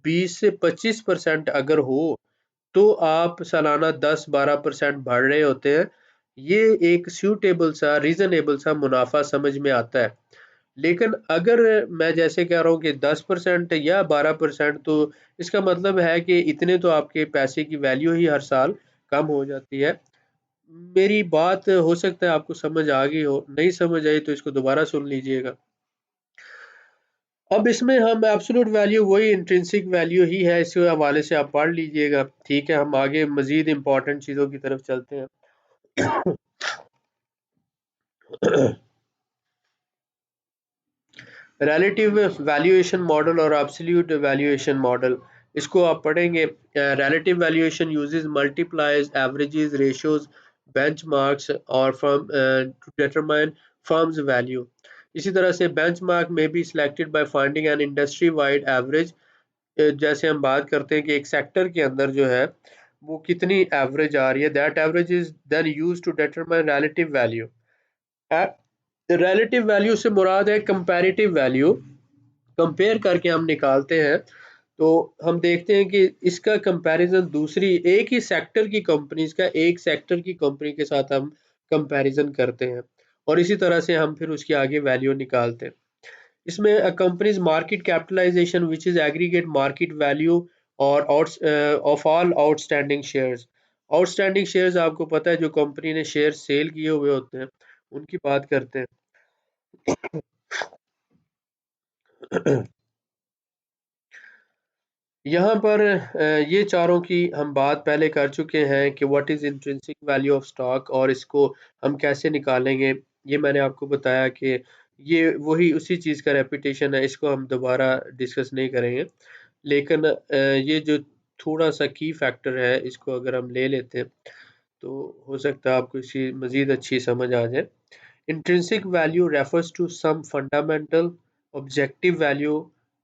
20 से 25% अगर हो, तो आप सालाना 10-12% बढ़ रहे होते हैं। ये एक सूटेबल सा, रीजनेबल सा मुनाफा समझ में आता है। लेकिन अगर मैं जैसे कह रहा हूँ कि 10% या 12%, तो इसका मतलब है कि इतने तो आपके पैसे की वैल्यू ही हर साल कम हो जाती है। मेरी बात हो सकता है आपको समझ आ गई हो, नहीं समझ आई तो इसको दोबारा सुन लीजिएगा। अब इसमें हम एब्सोल्यूट वैल्यू वही इंट्रिंसिक वैल्यू ही है, इस हवाले से आप पढ़ लीजिएगा। ठीक है, हम आगे मजीद इम्पोर्टेंट चीज़ों की तरफ चलते हैं। रिलेटिव वैल्यूएशन मॉडल और एब्सोल्यूट वैल्यूएशन मॉडल, इसको आप पढ़ेंगे। Relative valuation uses multiples, averages, ratios, benchmarks और firm to determine firm's value. इसी तरह से बेंचमार्क में be selected by finding an industry wide average. जैसे हम बात करते हैं कि एक सेक्टर के अंदर जो है वो कितनी एवरेज आ रही है, that average is then used to determine relative value. Relative value से मुराद है कंपैरेटिव वैल्यू। कंपेयर करके हम निकालते हैं, तो हम देखते हैं कि इसका कंपैरिजन दूसरी एक ही सेक्टर की कंपनीज का एक सेक्टर की कंपनी के साथ हम कंपैरिजन करते हैं, और इसी तरह से हम फिर उसकी आगे वैल्यू निकालते हैं। इसमें company's market capitalisation which is aggregate market value और of all outstanding shares. Outstanding shares आपको पता है, जो कंपनी ने शेयर सेल किए हुए होते हैं, उनकी बात करते हैं। यहाँ पर ये चारों की हम बात पहले कर चुके हैं कि what is intrinsic value of stock और इसको हम कैसे निकालेंगे। ये मैंने आपको बताया कि ये वही उसी चीज़ का रेपिटेशन है, इसको हम दोबारा डिस्कस नहीं करेंगे। लेकिन ये जो थोड़ा सा की फैक्टर है, इसको अगर हम ले लेते हैं, तो हो सकता है आपको इसकी मज़ीद अच्छी समझ आ जाए। Intrinsic value refers to some fundamental objective value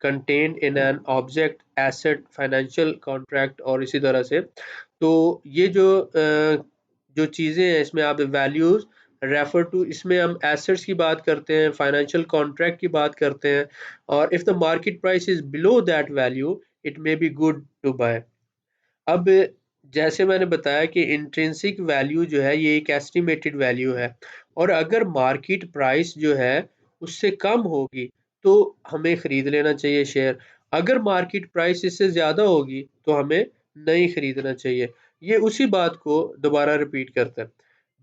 contained in an object, asset, financial contract और इसी तरह से। तो ये जो चीज़ें हैं, इसमें आप वैल्यूज रेफर टू, इसमें हम एसेट्स की बात करते हैं, फाइनेंशियल कॉन्ट्रैक्ट की बात करते हैं, और if the market price is below that value it may be good to buy. अब जैसे मैंने बताया कि इंट्रिंसिक वैल्यू जो है ये एक एस्टिमेटेड वैल्यू है, और अगर मार्केट प्राइस जो है उससे कम होगी तो हमें खरीद लेना चाहिए शेयर। अगर मार्केट प्राइस इससे ज़्यादा होगी तो हमें नहीं खरीदना चाहिए। ये उसी बात को दोबारा रिपीट करता है।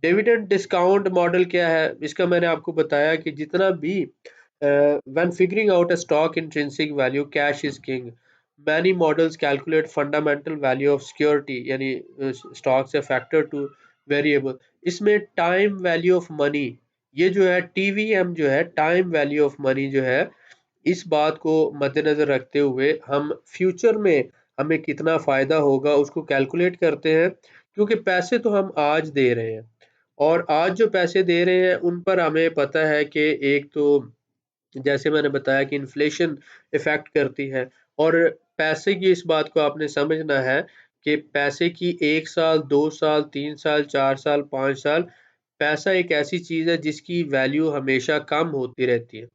डिविडेंड डिस्काउंट मॉडल क्या है, इसका मैंने आपको बताया कि जितना भी when figuring out a stock intrinsic value cash is king. Many models calculate fundamental value of security, यानी stocks a factor to variable। इसमें टाइम वैल्यू ऑफ मनी, ये जो है टीवीएम जो है, टाइम वैल्यू ऑफ मनी जो है, इस बात को मद्देनजर रखते हुए हम फ्यूचर में हमें कितना फायदा होगा उसको कैलकुलेट करते हैं। क्योंकि पैसे तो हम आज दे रहे हैं, और आज जो पैसे दे रहे हैं उन पर हमें पता है कि एक तो जैसे मैंने बताया कि इन्फ्लेशन इफ़ेक्ट करती है, और पैसे की इस बात को आपने समझना है कि पैसे की 1 साल, 2 साल, 3 साल, 4 साल, 5 साल, पैसा एक ऐसी चीज़ है जिसकी वैल्यू हमेशा कम होती रहती है।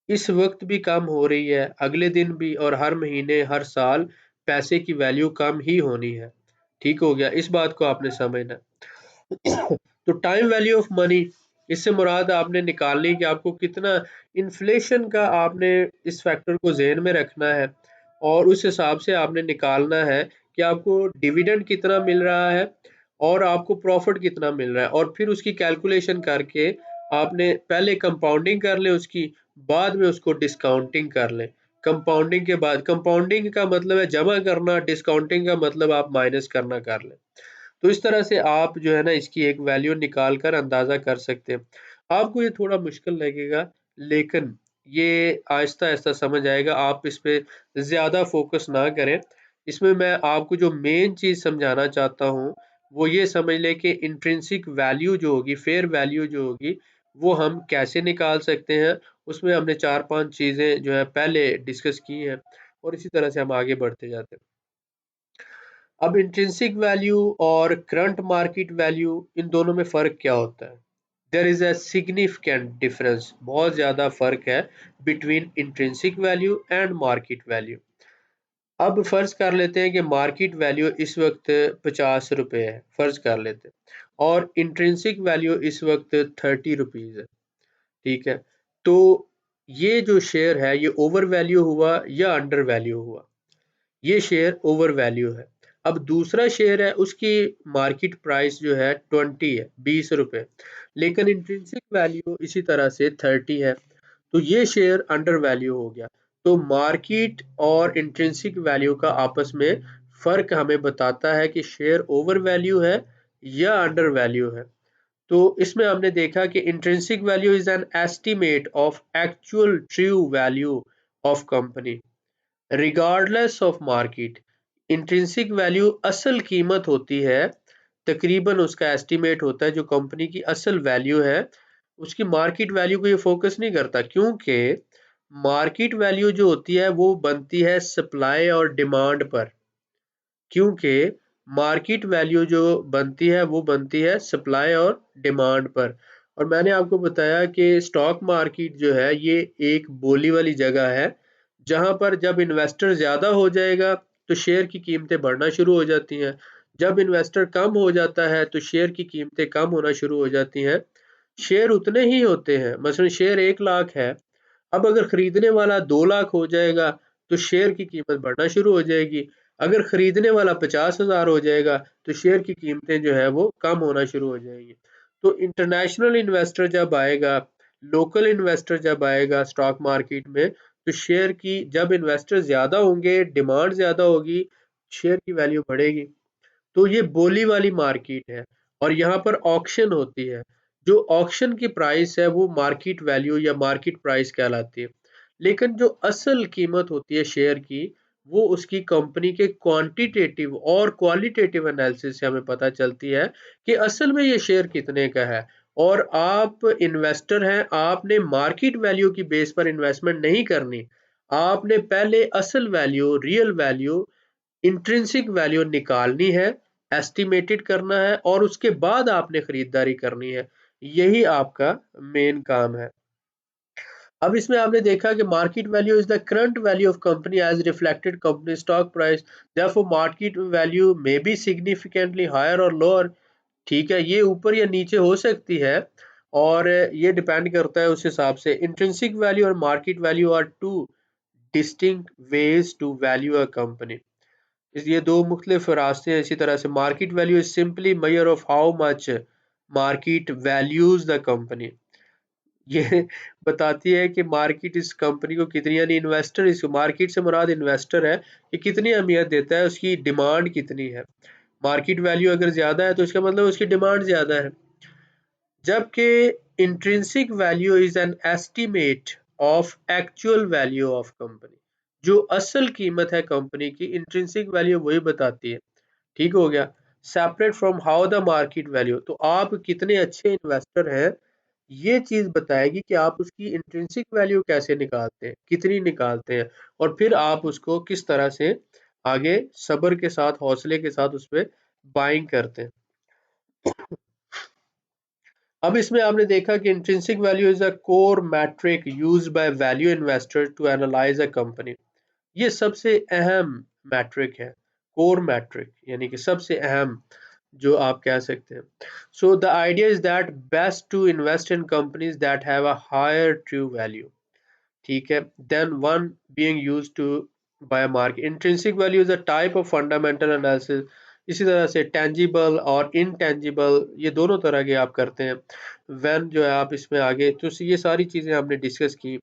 इस वक़्त भी कम हो रही है, अगले दिन भी, और हर महीने, हर साल पैसे की वैल्यू कम ही होनी है। ठीक हो गया? इस बात को आपने समझना है। तो टाइम वैल्यू ऑफ मनी, इससे मुराद आपने निकालनी कि आपको कितना इन्फ्लेशन का आपने इस फैक्टर को जहन में रखना है और उस हिसाब से आपने निकालना है कि आपको डिविडेंड कितना मिल रहा है और आपको प्रॉफिट कितना मिल रहा है, और फिर उसकी कैलकुलेशन करके आपने पहले कंपाउंडिंग कर ले उसकी, बाद में उसको डिस्काउंटिंग कर ले। कंपाउंडिंग के बाद, कंपाउंडिंग का मतलब है जमा करना, डिस्काउंटिंग का मतलब आप माइनस करना कर ले। तो इस तरह से आप जो है ना इसकी एक वैल्यू निकाल कर अंदाज़ा कर सकते हैं। आपको ये थोड़ा मुश्किल लगेगा, लेकिन ये आहिस्ता-आहिस्ता समझ आएगा, आप इस पे ज़्यादा फ़ोकस ना करें। इसमें मैं आपको जो मेन चीज़ समझाना चाहता हूँ, वो ये समझ लें कि इंट्रिंसिक वैल्यू जो होगी, फेयर वैल्यू जो होगी, वो हम कैसे निकाल सकते हैं। उसमें हमने 4-5 चीज़ें जो है पहले डिस्कस की हैं और इसी तरह से हम आगे बढ़ते जाते हैं। अब इंट्रिंसिक वैल्यू और करंट मार्केट वैल्यू, इन दोनों में फ़र्क क्या होता है? There is a significant difference, बहुत ज़्यादा फ़र्क है between intrinsic value and market value. अब फ़र्ज़ कर लेते हैं कि मार्केट वैल्यू इस वक्त 50 रुपए है, फ़र्ज़ कर लेते हैं, और इंट्रिंसिक वैल्यू इस वक्त 30 रुपीज़ है, ठीक है? तो ये जो शेयर है ये ओवर वैल्यू हुआ या अंडर वैल्यू हुआ? ये शेयर ओवर वैल्यू है। अब दूसरा शेयर है, उसकी मार्केट प्राइस जो है 20 है, 20 रुपए, लेकिन इंट्रिंसिक वैल्यू इसी तरह से 30 है, तो ये शेयर अंडर वैल्यू हो गया। तो मार्केट और इंट्रिंसिक वैल्यू का आपस में फर्क हमें बताता है कि शेयर ओवर वैल्यू है या अंडर वैल्यू है। तो इसमें हमने देखा कि intrinsic value is an estimate of actual true value of company regardless of market. Intrinsic value असल कीमत होती है, तकरीबन उसका एस्टीमेट होता है जो कंपनी की असल वैल्यू है, उसकी मार्केट वैल्यू को ये फोकस नहीं करता, क्योंकि मार्केट वैल्यू जो होती है वो बनती है सप्लाई और डिमांड पर। क्योंकि मार्केट वैल्यू जो बनती है वो बनती है सप्लाई और डिमांड पर। और मैंने आपको बताया कि स्टॉक मार्केट जो है ये एक बोली वाली जगह है, जहां पर जब इन्वेस्टर ज्यादा हो जाएगा तो शेयर की कीमतें बढ़ना शुरू हो जाती हैं, जब इन्वेस्टर कम हो जाता है तो शेयर की कीमतें कम होना शुरू हो जाती हैं। शेयर उतने ही होते हैं, मसलन शेयर 1 लाख है, अब अगर खरीदने वाला 2 लाख हो जाएगा तो शेयर की कीमत बढ़ना शुरू हो जाएगी। अगर खरीदने वाला 50,000 हो जाएगा तो शेयर की कीमतें जो है वो कम होना शुरू हो जाएंगी। तो इंटरनेशनल इन्वेस्टर जब आएगा, लोकल इन्वेस्टर जब आएगा स्टॉक मार्केट में, तो शेयर की जब इन्वेस्टर ज्यादा होंगे, डिमांड ज्यादा होगी, शेयर की वैल्यू बढ़ेगी। तो ये बोली वाली मार्केट है और यहाँ पर ऑक्शन होती है। जो ऑक्शन की प्राइस है वो मार्केट वैल्यू या मार्केट प्राइस कहलाती है। लेकिन जो असल कीमत होती है शेयर की, वो उसकी कंपनी के क्वांटिटेटिव और क्वालिटेटिव एनालिसिस से हमें पता चलती है कि असल में ये शेयर कितने का है। और आप इन्वेस्टर हैं, आपने मार्केट वैल्यू की बेस पर इन्वेस्टमेंट नहीं करनी, आपने पहले असल value, real value, intrinsic value निकालनी है, एस्टिमेटेड करना है और उसके बाद आपने खरीदारी करनी है। यही आपका मेन काम है। अब इसमें आपने देखा कि market value is the current value of company as reflected company stock price, therefore market value may be significantly higher और लोअर। ठीक है, ये ऊपर या नीचे हो सकती है और ये डिपेंड करता है उस हिसाब से। इंट्रिंसिक वैल्यू और market value are two distinct ways to value a company. ये दो मुख्तलिफ रास्ते हैं। इसी तरह से market value is simply measure of how much market values the company. ये बताती है कि मार्केट इस कंपनी को कितनी, यानी इन्वेस्टर, इस मार्केट से मुराद इन्वेस्टर है कि कितनी अहमियत देता है, उसकी डिमांड कितनी है। मार्केट वैल्यू अगर ज्यादा है तो इसका मतलब उसकी डिमांड ज्यादा है। जबकि intrinsic value is an estimate of actual value of company, जो असल कीमत है कंपनी की, इंट्रिंसिक वैल्यू वही बताती है। ठीक हो गया, separate from how the market value. तो आप कितने अच्छे इन्वेस्टर हैं, ये चीज बताएगी कि आप उसकी इंट्रिंसिक वैल्यू कैसे निकालते हैं, कितनी निकालते हैं, और फिर आप उसको किस तरह से आगे सब्र के साथ, हौसले के साथ उस पर बाइंग करते हैं। अब इसमें आपने देखा कि intrinsic value is a core metric used by value investor to analyze a company. ये सबसे अहम मैट्रिक है, कोर मैट्रिक, यानी कि सबसे अहम जो आप कह सकते हैं। So the idea is that best to invest in companies that have a higher true value, ठीक है, than one being used to buy market. Intrinsic value is a type of fundamental analysis. इसी तरह से tangible और intangible, ये दोनों तरह के आप करते हैं। व्हेन जो है आप इसमें आगे, तो ये सारी चीजें हमने डिस्कस की।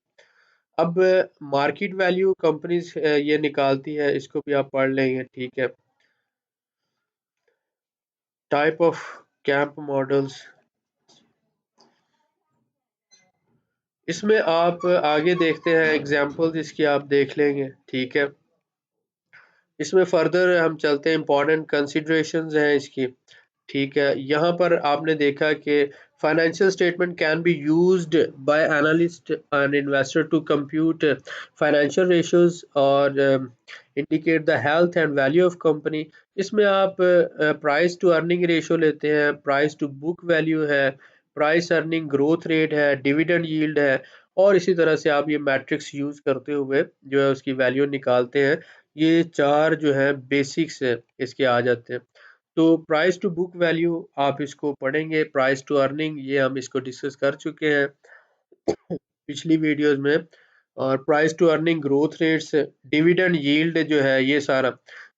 अब मार्केट वैल्यू कंपनीज ये निकालती है, इसको भी आप पढ़ लेंगे, ठीक है। टाइप ऑफ कैंप मॉडल्स, इसमें आप आगे देखते हैं एग्जाम्पल्स इसकी आप देख लेंगे, ठीक है। इसमें फर्दर हम चलते हैं, इंपॉर्टेंट कंसिडरेशंस हैं इसकी, ठीक है। यहाँ पर आपने देखा कि financial statement can be used by analyst and investor to compute financial ratios और indicate the health and value of company. इसमें आप प्राइस टू अर्निंग रेशियो लेते हैं, प्राइस टू बुक वैल्यू है, प्राइस अर्निंग ग्रोथ रेट है, dividend yield है, और इसी तरह से आप ये मैट्रिक्स यूज करते हुए जो है उसकी वैल्यू निकालते हैं। ये चार जो है बेसिक्स इसके आ जाते हैं। तो प्राइस टू बुक वैल्यू आप इसको पढ़ेंगे, प्राइस टू अर्निंग ये हम इसको डिस्कस कर चुके हैं पिछली वीडियोस में, और price to earning growth rates, dividend yield जो है, ये सारा,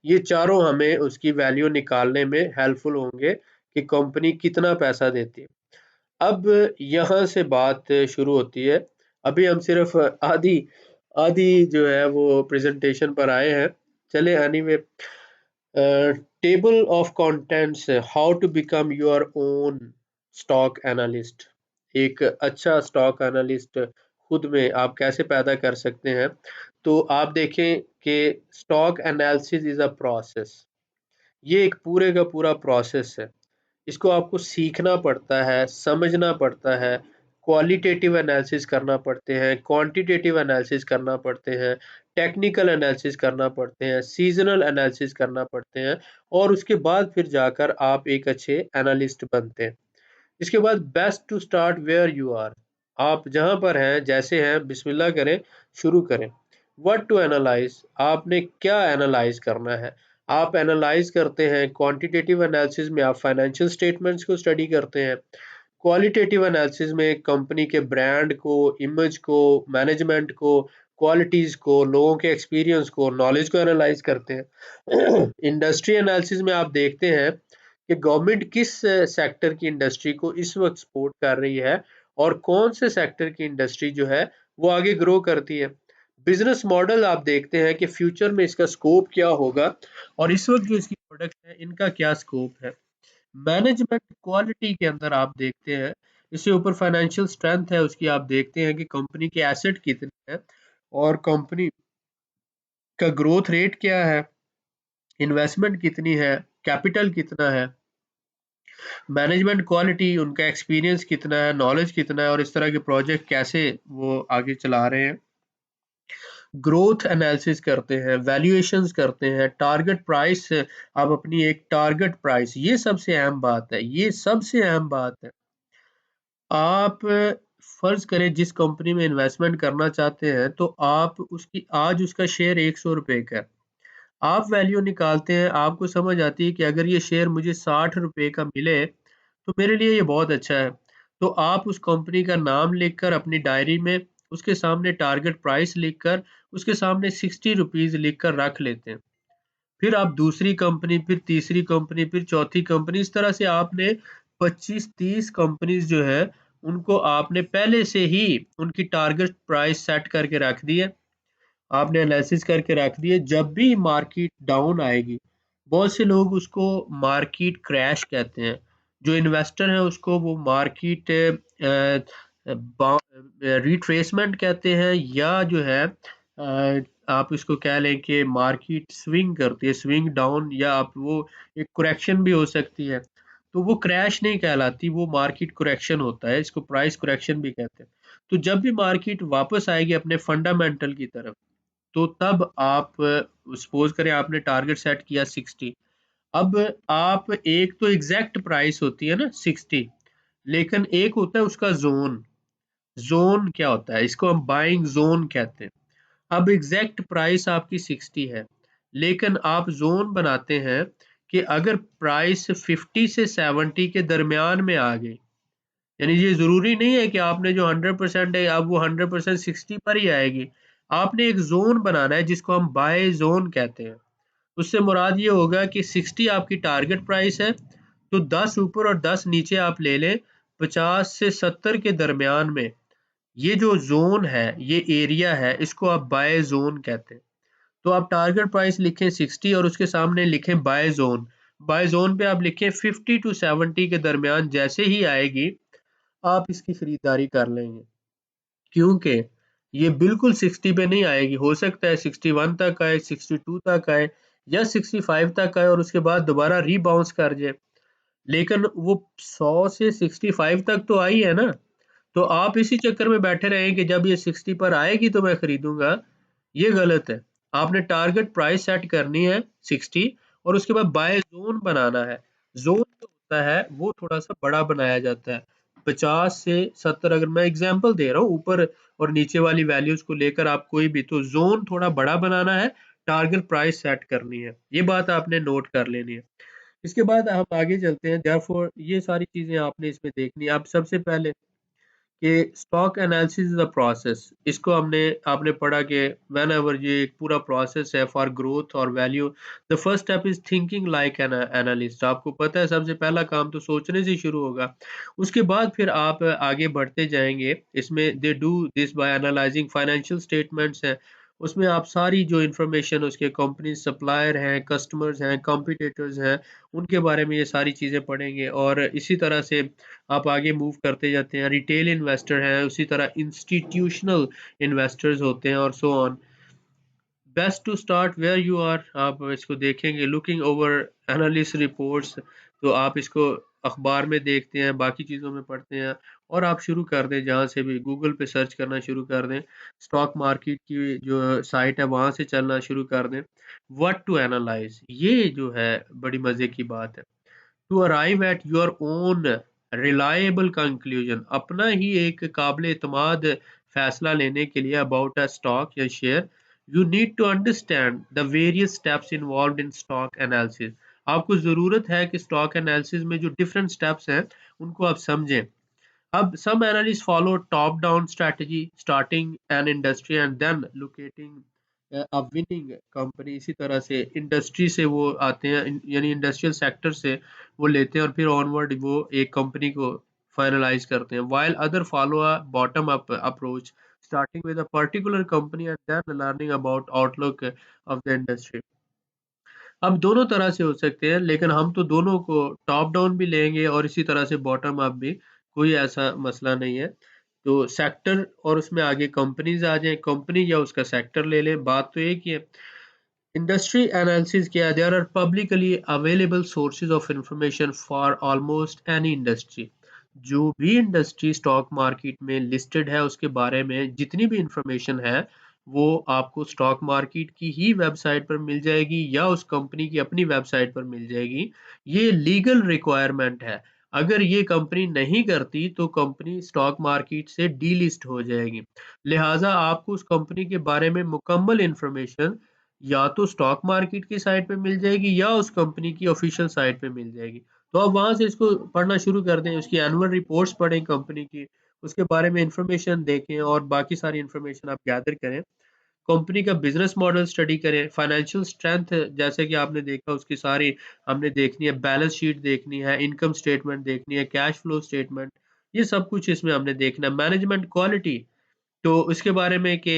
ये चारों हमें उसकी वैल्यू निकालने में हेल्पफुल होंगे कि कंपनी कितना पैसा देती है। अब यहाँ से बात शुरू होती है। अभी हम सिर्फ आधी आधी जो है वो प्रेजेंटेशन पर आए हैं। चले anyway, table of contents, how to become your own stock analyst. एक अच्छा स्टॉक एनालिस्ट खुद में आप कैसे पैदा कर सकते हैं। तो आप देखें कि stock analysis is a process, ये एक पूरे का पूरा प्रोसेस है। इसको आपको सीखना पड़ता है, समझना पड़ता है, क्वालिटेटिव एनालिसिस करना पड़ते हैं, क्वांटिटेटिव एनालिसिस करना पड़ते हैं, टेक्निकल एनालिसिस करना पड़ते हैं, सीजनल एनालिसिस करना पड़ते हैं, और उसके बाद फिर जाकर आप एक अच्छे एनालिस्ट बनते हैं। इसके बाद best to start where you are, आप जहां पर हैं, जैसे हैं, बिस्मिल्लाह करें, शुरू करें। व्हाट टू एनालाइज, आपने क्या एनालाइज करना है। आप एनालाइज करते हैं क्वांटिटेटिव एनालिसिस में, आप फाइनेंशियल स्टेटमेंट्स को स्टडी करते हैं। क्वालिटेटिव एनालिसिस में कंपनी के ब्रांड को, इमेज को, मैनेजमेंट को, क्वालिटीज को, लोगों के एक्सपीरियंस को, नॉलेज को एनालाइज करते हैं। इंडस्ट्री एनालिसिस में आप देखते हैं कि गवर्नमेंट किस सेक्टर की इंडस्ट्री को इस वक्त सपोर्ट कर रही है, और कौन से सेक्टर की इंडस्ट्री जो है वो आगे ग्रो करती है। बिजनेस मॉडल आप देखते हैं कि फ्यूचर में इसका स्कोप क्या होगा, और इस वक्त जो इसकी प्रोडक्ट है इनका क्या स्कोप है। मैनेजमेंट क्वालिटी के अंदर आप देखते हैं, इससे ऊपर फाइनेंशियल स्ट्रेंथ है उसकी, आप देखते हैं कि कंपनी के एसेट कितने हैं, और कंपनी का ग्रोथ रेट क्या है, इन्वेस्टमेंट कितनी है, कैपिटल कितना है, मैनेजमेंट क्वालिटी, उनका एक्सपीरियंस कितना है, नॉलेज कितना है, और इस तरह के प्रोजेक्ट कैसे वो आगे चला रहे हैं। ग्रोथ एनालिसिस करते हैं, वैल्यूएशंस करते हैं, टारगेट प्राइस, आप अपनी एक टारगेट प्राइस, ये सबसे अहम बात है, ये सबसे अहम बात है। आप फर्ज करें जिस कंपनी में इन्वेस्टमेंट करना चाहते हैं, तो आप उसकी आज उसका शेयर 100 रुपए का है, आप वैल्यू निकालते हैं, आपको समझ आती है कि अगर ये शेयर मुझे 60 रुपए का मिले तो मेरे लिए ये बहुत अच्छा है। तो आप उस कंपनी का नाम लिखकर अपनी डायरी में उसके सामने टारगेट प्राइस लिखकर उसके सामने 60 रुपीज लिखकर रख लेते हैं। फिर आप दूसरी कंपनी, फिर तीसरी कंपनी, फिर चौथी कंपनी, इस तरह से आपने 25-30 कंपनीज जो है उनको आपने पहले से ही उनकी टारगेट प्राइस सेट करके रख दी है, आपने एनालिसिस करके रख दिए। जब भी मार्केट डाउन आएगी, बहुत से लोग उसको मार्केट क्रैश कहते हैं, जो इन्वेस्टर है उसको वो मार्केट रिट्रेसमेंट कहते हैं, या जो है आप इसको कह लें कि मार्केट स्विंग करती है, स्विंग डाउन, या आप वो एक करेक्शन भी हो सकती है। तो वो क्रैश नहीं कहलाती, वो मार्केट करेक्शन होता है, इसको प्राइस करेक्शन भी कहते हैं। तो जब भी मार्केट वापस आएगी अपने फंडामेंटल की तरफ, तो तब आप सपोज करें आपने टारगेट सेट किया 60। अब आप, एक तो एग्जैक्ट प्राइस होती है ना 60, लेकिन एक होता है उसका जोन। जोन क्या होता है, इसको हम बाइंग जोन कहते हैं। अब एग्जैक्ट प्राइस आपकी 60 है, लेकिन आप जोन बनाते हैं कि अगर प्राइस 50 से 70 के दरमियान में आ गई, यानी ये ज़रूरी नहीं है कि आपने जो 100% है अब वो 100% 60 पर ही आएगी। आपने एक ज़ोन बनाना है जिसको हम बाय ज़ोन कहते हैं। उससे मुराद ये होगा कि 60 आपकी टारगेट प्राइस है, तो 10 ऊपर और 10 नीचे आप ले लें, 50 से 70 के दरमियान में ये जो ज़ोन है, ये एरिया है, इसको आप बाय ज़ोन कहते हैं। तो आप टारगेट प्राइस लिखें 60 और उसके सामने लिखें बाय ज़ोन। बाय ज़ोन पे आप लिखें 50 टू 70 के दरमियान जैसे ही आएगी, आप इसकी खरीदारी कर लेंगे। क्योंकि ये बिल्कुल 60 पे नहीं आएगी, हो सकता है 61 तक आए, 62 तक आए या 65 तक आए और उसके बाद दोबारा रीबाउंस कर जाए। लेकिन वो 100 से 65 तक तो आई है ना, तो आप इसी चक्कर में बैठे रहें कि जब ये 60 पर आएगी तो मैं खरीदूँगा, ये गलत है। आपने टारगेट प्राइस सेट करनी है 60 और उसके बाद बाय ज़ोन बनाना है। ज़ोन जो होता है वो थोड़ा-सा बड़ा बनाया जाता है। 50 से 70 अगर मैं एग्ज़ाम्पल दे रहा हूँ ऊपर और नीचे वाली वैल्यूज़ को लेकर आप कोई भी तो ज़ोन थोड़ा बड़ा बनाना है, टारगेट प्राइस सेट करनी है। ये बात आपने नोट कर लेनी है। इसके बाद हम आगे चलते हैं देयरफॉर ये सारी चीज़ें आपने इसमें देखनी है। अब सबसे पहले कि stock analysis is a process इसको आपने पढ़ा कि व्हेनेवर ये एक पूरा प्रोसेस है फॉर ग्रोथ और value the first step is thinking like an analyst आपको पता है सबसे पहला काम तो सोचने से शुरू होगा। उसके बाद फिर आप आगे बढ़ते जाएँगे इसमें they do this by analysing financial statements हैं, उसमें आप सारी जो इन्फॉर्मेशन उसके कंपनी सप्लायर हैं, कस्टमर्स हैं, कॉम्पिटिटर्स हैं, उनके बारे में ये सारी चीज़ें पढ़ेंगे और इसी तरह से आप आगे मूव करते जाते हैं। रिटेल इन्वेस्टर हैं, उसी तरह इंस्टीट्यूशनल इन्वेस्टर्स होते हैं और so on. Best to start where you are आप इसको देखेंगे लुकिंग ओवर एनालिस्ट रिपोर्ट्स तो आप इसको अखबार में देखते हैं, बाकी चीज़ों में पढ़ते हैं और आप शुरू कर दें जहाँ से भी गूगल पे सर्च करना शुरू कर दें। स्टॉक मार्केट की जो साइट है वहाँ से चलना शुरू कर दें। व्हाट टू एनालाइज़ ये जो है बड़ी मज़े की बात है। To arrive at your own reliable conclusion अपना ही एक काबिल एतमाद फैसला लेने के लिए अबाउट अ स्टॉक या share you need to understand the various steps involved in stock analysis. आपको ज़रूरत है कि स्टॉक एनालिसिस में जो डिफरेंट स्टेप्स हैं उनको आप समझें। अब some analysts follow top-down strategy, starting an industry and then locating a winning company। इसी तरह से इंडस्ट्री से वो आते हैं यानी इंडस्ट्रियल सेक्टर से वो लेते हैं और फिर ऑनवर्ड वो एक कंपनी को फाइनलाइज करते हैं। While other follow a bottom-up approach, starting with a particular company and then learning about outlook of the industry। अब दोनों तरह से हो सकते हैं, लेकिन हम तो दोनों को टॉप डाउन भी लेंगे और इसी तरह से बॉटम अप भी, कोई ऐसा मसला नहीं है। तो सेक्टर और उसमें आगे कंपनीज़ आ जाएँ, कंपनी या उसका सेक्टर ले लें, बात तो एक ही है। इंडस्ट्री एनालिसिस क्या है? There are publicly available sources of information for almost any industry. जो भी इंडस्ट्री स्टॉक मार्केट में लिस्टेड है उसके बारे में जितनी भी इंफॉर्मेशन है वो आपको स्टॉक मार्केट की ही वेबसाइट पर मिल जाएगी या उस कंपनी की अपनी वेबसाइट पर मिल जाएगी। ये लीगल रिक्वायरमेंट है। अगर ये कंपनी नहीं करती तो कंपनी स्टॉक मार्केट से डीलिस्ट हो जाएगी। लिहाजा आपको उस कंपनी के बारे में मुकम्मल इंफॉर्मेशन या तो स्टॉक मार्केट की साइट पे मिल जाएगी या उस कंपनी की ऑफिशियल साइट पे मिल जाएगी। तो आप वहाँ से इसको पढ़ना शुरू कर दें, उसकी एनुअल रिपोर्ट्स पढ़ें कंपनी की, उसके बारे में इन्फॉर्मेशन देखें और बाकी सारी इन्फॉर्मेशन आप गैदर करें। कंपनी का बिज़नेस मॉडल स्टडी करें, फाइनेंशियल स्ट्रेंथ जैसे कि आपने देखा उसकी सारी हमने देखनी है, बैलेंस शीट देखनी है, इनकम स्टेटमेंट देखनी है, कैश फ्लो स्टेटमेंट, ये सब कुछ इसमें हमने देखना है। मैनेजमेंट क्वालिटी तो इसके बारे में कि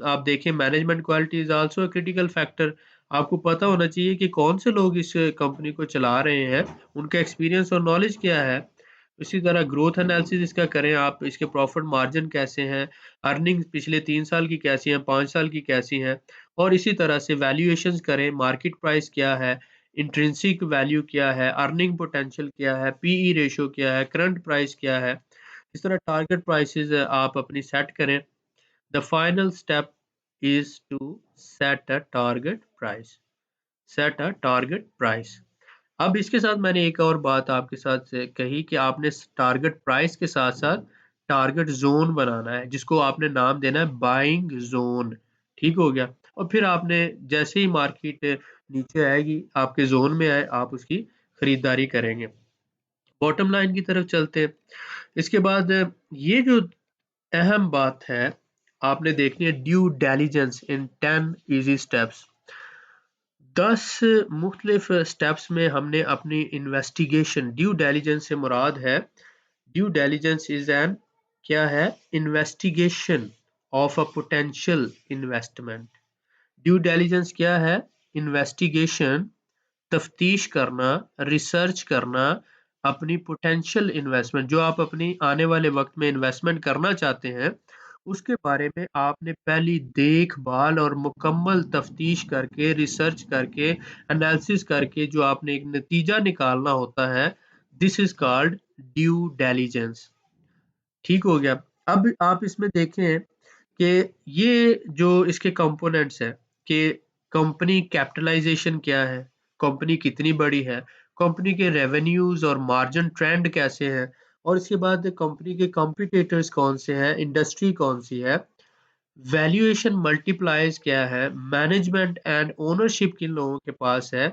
आप देखें management quality is also a critical factor. आपको पता होना चाहिए कि कौन से लोग इस कंपनी को चला रहे हैं, उनका एक्सपीरियंस और नॉलेज क्या है। इसी तरह ग्रोथ एनालिसिस इसका करें आप, इसके प्रॉफिट मार्जिन कैसे हैं, अर्निंग्स पिछले 3 साल की कैसी हैं, 5 साल की कैसी हैं और इसी तरह से वैल्यूएशंस करें, मार्केट प्राइस क्या है, इंट्रिंसिक वैल्यू क्या है, अर्निंग पोटेंशियल क्या है, पीई रेशियो क्या है, करंट प्राइस क्या है। इस तरह टारगेट प्राइसेस आप अपनी सेट करें। The final step is to set a target price. Set a target price. अब इसके साथ मैंने एक और बात आपके साथ से कही कि आपने टारगेट प्राइस के साथ साथ टारगेट जोन बनाना है जिसको आपने नाम देना है बाइंग जोन। ठीक हो गया। और फिर आपने जैसे ही मार्केट नीचे आएगी, आपके जोन में आए, आप उसकी खरीदारी करेंगे। बॉटम लाइन की तरफ चलते हैं। इसके बाद ये जो अहम बात है, आपने देखनी है ड्यू डिलिजेंस इन 10 इजी स्टेप्स। 10 मुख्तलिफ स्टेप्स में हमने अपनी इन्वेस्टिगेशन, ड्यू डिलिजेंस से मुराद है, ड्यू डिलिजेंस इज एन क्या है, investigation of a potential investment. Due diligence क्या है, इन्वेस्टिगेशन, तफ्तीश करना, रिसर्च करना अपनी पोटेंशियल इन्वेस्टमेंट, जो आप अपनी आने वाले वक्त में इन्वेस्टमेंट करना चाहते हैं, उसके बारे में आपने पहली देखभाल और मुकम्मल तफ्तीश करके, रिसर्च करके, एनालिसिस करके जो आपने एक नतीजा निकालना होता है, this is called due diligence. ठीक हो गया। अब आप इसमें देखें कि ये जो इसके कंपोनेंट्स हैं कि कंपनी कैपिटलाइजेशन क्या है, कंपनी कितनी बड़ी है, कंपनी के रेवेन्यूज और मार्जिन ट्रेंड कैसे हैं, और इसके बाद कंपनी के कॉम्पिटिटर्स कौन से हैं, इंडस्ट्री कौन सी है, वैल्यूएशन मल्टीप्लायर्स क्या है, मैनेजमेंट एंड ओनरशिप किन लोगों के पास है,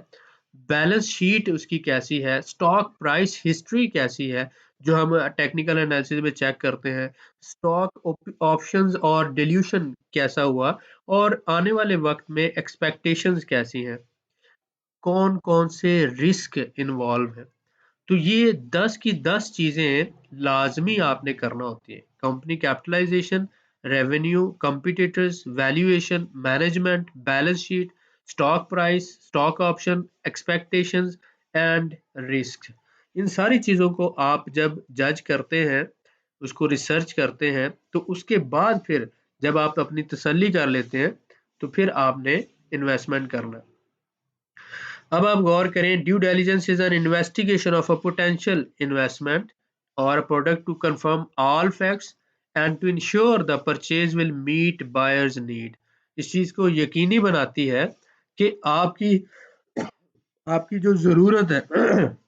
बैलेंस शीट उसकी कैसी है, स्टॉक प्राइस हिस्ट्री कैसी है जो हम टेक्निकल एनालिसिस में चेक करते हैं, स्टॉक ऑप्शंस और डिल्यूशन कैसा हुआ, और आने वाले वक्त में एक्सपेक्टेशंस कैसी हैं, कौन कौन से रिस्क इन्वॉल्व है। तो ये 10 की 10 चीजें लाजमी आपने करना होती है। Company capitalisation, revenue, competitors, valuation, management, balance sheet, stock price, stock option, expectations and risk. इन सारी चीजों को आप जब जज करते हैं, उसको रिसर्च करते हैं, तो उसके बाद फिर जब आप अपनी तसल्ली कर लेते हैं, तो फिर आपने इन्वेस्टमेंट करना। अब आप गौर करें, due diligence is an investigation of a potential investment और product to confirm all facts and to ensure the purchase will meet buyer's need. इस चीज को यकीनी बनाती है कि आपकी आपकी जो जरूरत है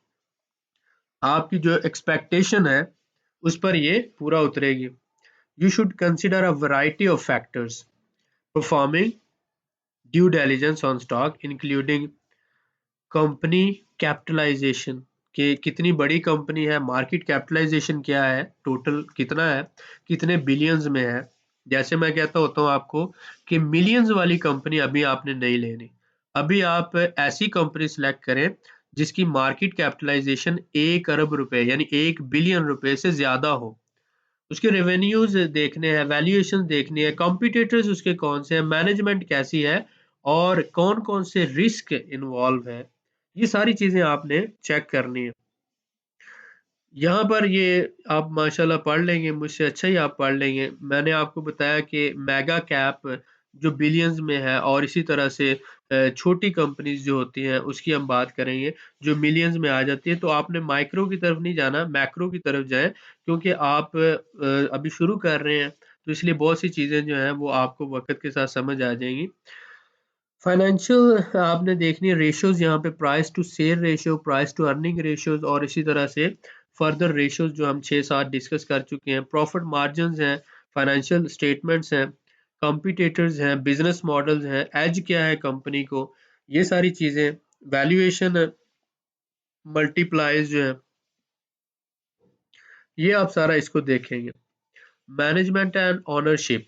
आपकी जो एक्सपेक्टेशन है, उस पर ये पूरा उतरेगी। You should consider a variety of factors performing due diligence on stock, including company capitalization, कि कितनी बड़ी कंपनी है, मार्केट कैपिटलाइजेशन क्या है, टोटल कितना है, कितने बिलियंस में है। जैसे मैं कहता होता हूँ आपको कि मिलियंस वाली कंपनी अभी आपने नहीं लेनी, अभी आप ऐसी कंपनी सिलेक्ट करें जिसकी मार्केट कैपिटलाइजेशन 1 अरब रुपए यानी 1 बिलियन रुपए से ज्यादा हो, उसके रेवेन्यूज देखने हैं, वैल्यूएशन देखनी है, कॉम्पिटिटर्स उसके कौन से हैं, मैनेजमेंट कैसी है, और कौन कौन से रिस्क इन्वॉल्व है, ये सारी चीजें आपने चेक करनी है। यहाँ पर ये आप माशाल्लाह पढ़ लेंगे, मुझसे अच्छा ही आप पढ़ लेंगे। मैंने आपको बताया कि मेगा कैप जो बिलियंस में है, और इसी तरह से छोटी कंपनीज जो होती हैं उसकी हम बात करेंगे जो मिलियंस में आ जाती है। तो आपने माइक्रो की तरफ नहीं जाना, मैक्रो की तरफ जाएं, क्योंकि आप अभी शुरू कर रहे हैं, तो इसलिए बहुत सी चीज़ें जो हैं वो आपको वक्त के साथ समझ आ जाएंगी। फाइनेंशियल आपने देखनी है रेशियोज, यहाँ पे price to sale ratio, price to earning ratios, और इसी तरह से फर्दर रेशियोज जो हम 6-7 डिस्कस कर चुके हैं, प्रॉफिट मार्जिन हैं, फाइनेंशियल स्टेटमेंट्स हैं, कंपिटिटर्स हैं, बिजनेस मॉडल्स हैं, एज क्या है कंपनी को, ये सारी चीजें, वैल्यूएशन मल्टीप्लाइज जो है, ये आप सारा इसको देखेंगे। मैनेजमेंट एंड ओनरशिप,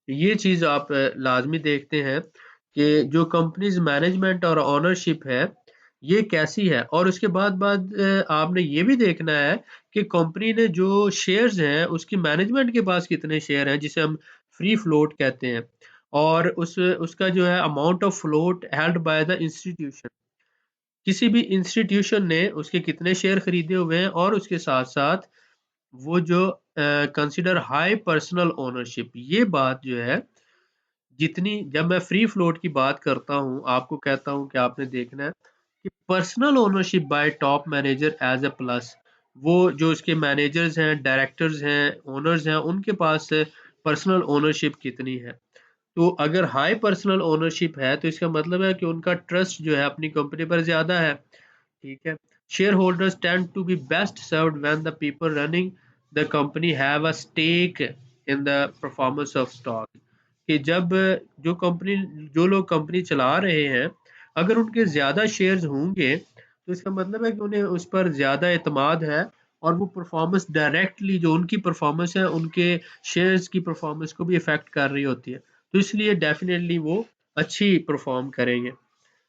ये चीज आप लाजमी देखते हैं कि जो कंपनीज मैनेजमेंट और ओनरशिप है ये कैसी है, और उसके बाद आपने ये भी देखना है कि कंपनी ने जो शेयर्स हैं उसकी मैनेजमेंट के पास कितने शेयर हैं, जिसे हम फ्री फ्लोट कहते हैं, और उसका जो है amount of float held by the institution, किसी भी इंस्टीट्यूशन ने उसके कितने शेयर खरीदे हुए हैं, और उसके साथ साथ वो जो कंसिडर हाई पर्सनल ओनरशिप, ये बात जो है, जितनी जब मैं फ्री फ्लोट की बात करता हूँ, आपको कहता हूँ कि आपने देखना है कि personal ownership by top manager as a plus, वो जो उसके मैनेजर्स हैं, डायरेक्टर्स हैं, ओनर्स हैं, उनके पास पर्सनल ओनरशिप कितनी है। तो अगर हाई पर्सनल ओनरशिप है तो इसका मतलब है कि उनका ट्रस्ट जो है अपनी कंपनी पर ज्यादा है। ठीक है। Share holders tend to be best served when the people running the company have a stake in the performance of stock, कि जब जो लोग कंपनी चला रहे हैं, अगर उनके ज़्यादा शेयर्स होंगे, तो इसका मतलब है कि उन्हें उस पर ज़्यादा एतमाद है और वो परफ़ॉर्मेंस डायरेक्टली जो उनकी परफ़ॉर्मेंस है, उनके शेयर्स की परफ़ॉर्मेंस को भी इफ़ेक्ट कर रही होती है। तो इसलिए डेफ़िनिटली वो अच्छी परफ़ॉर्म करेंगे।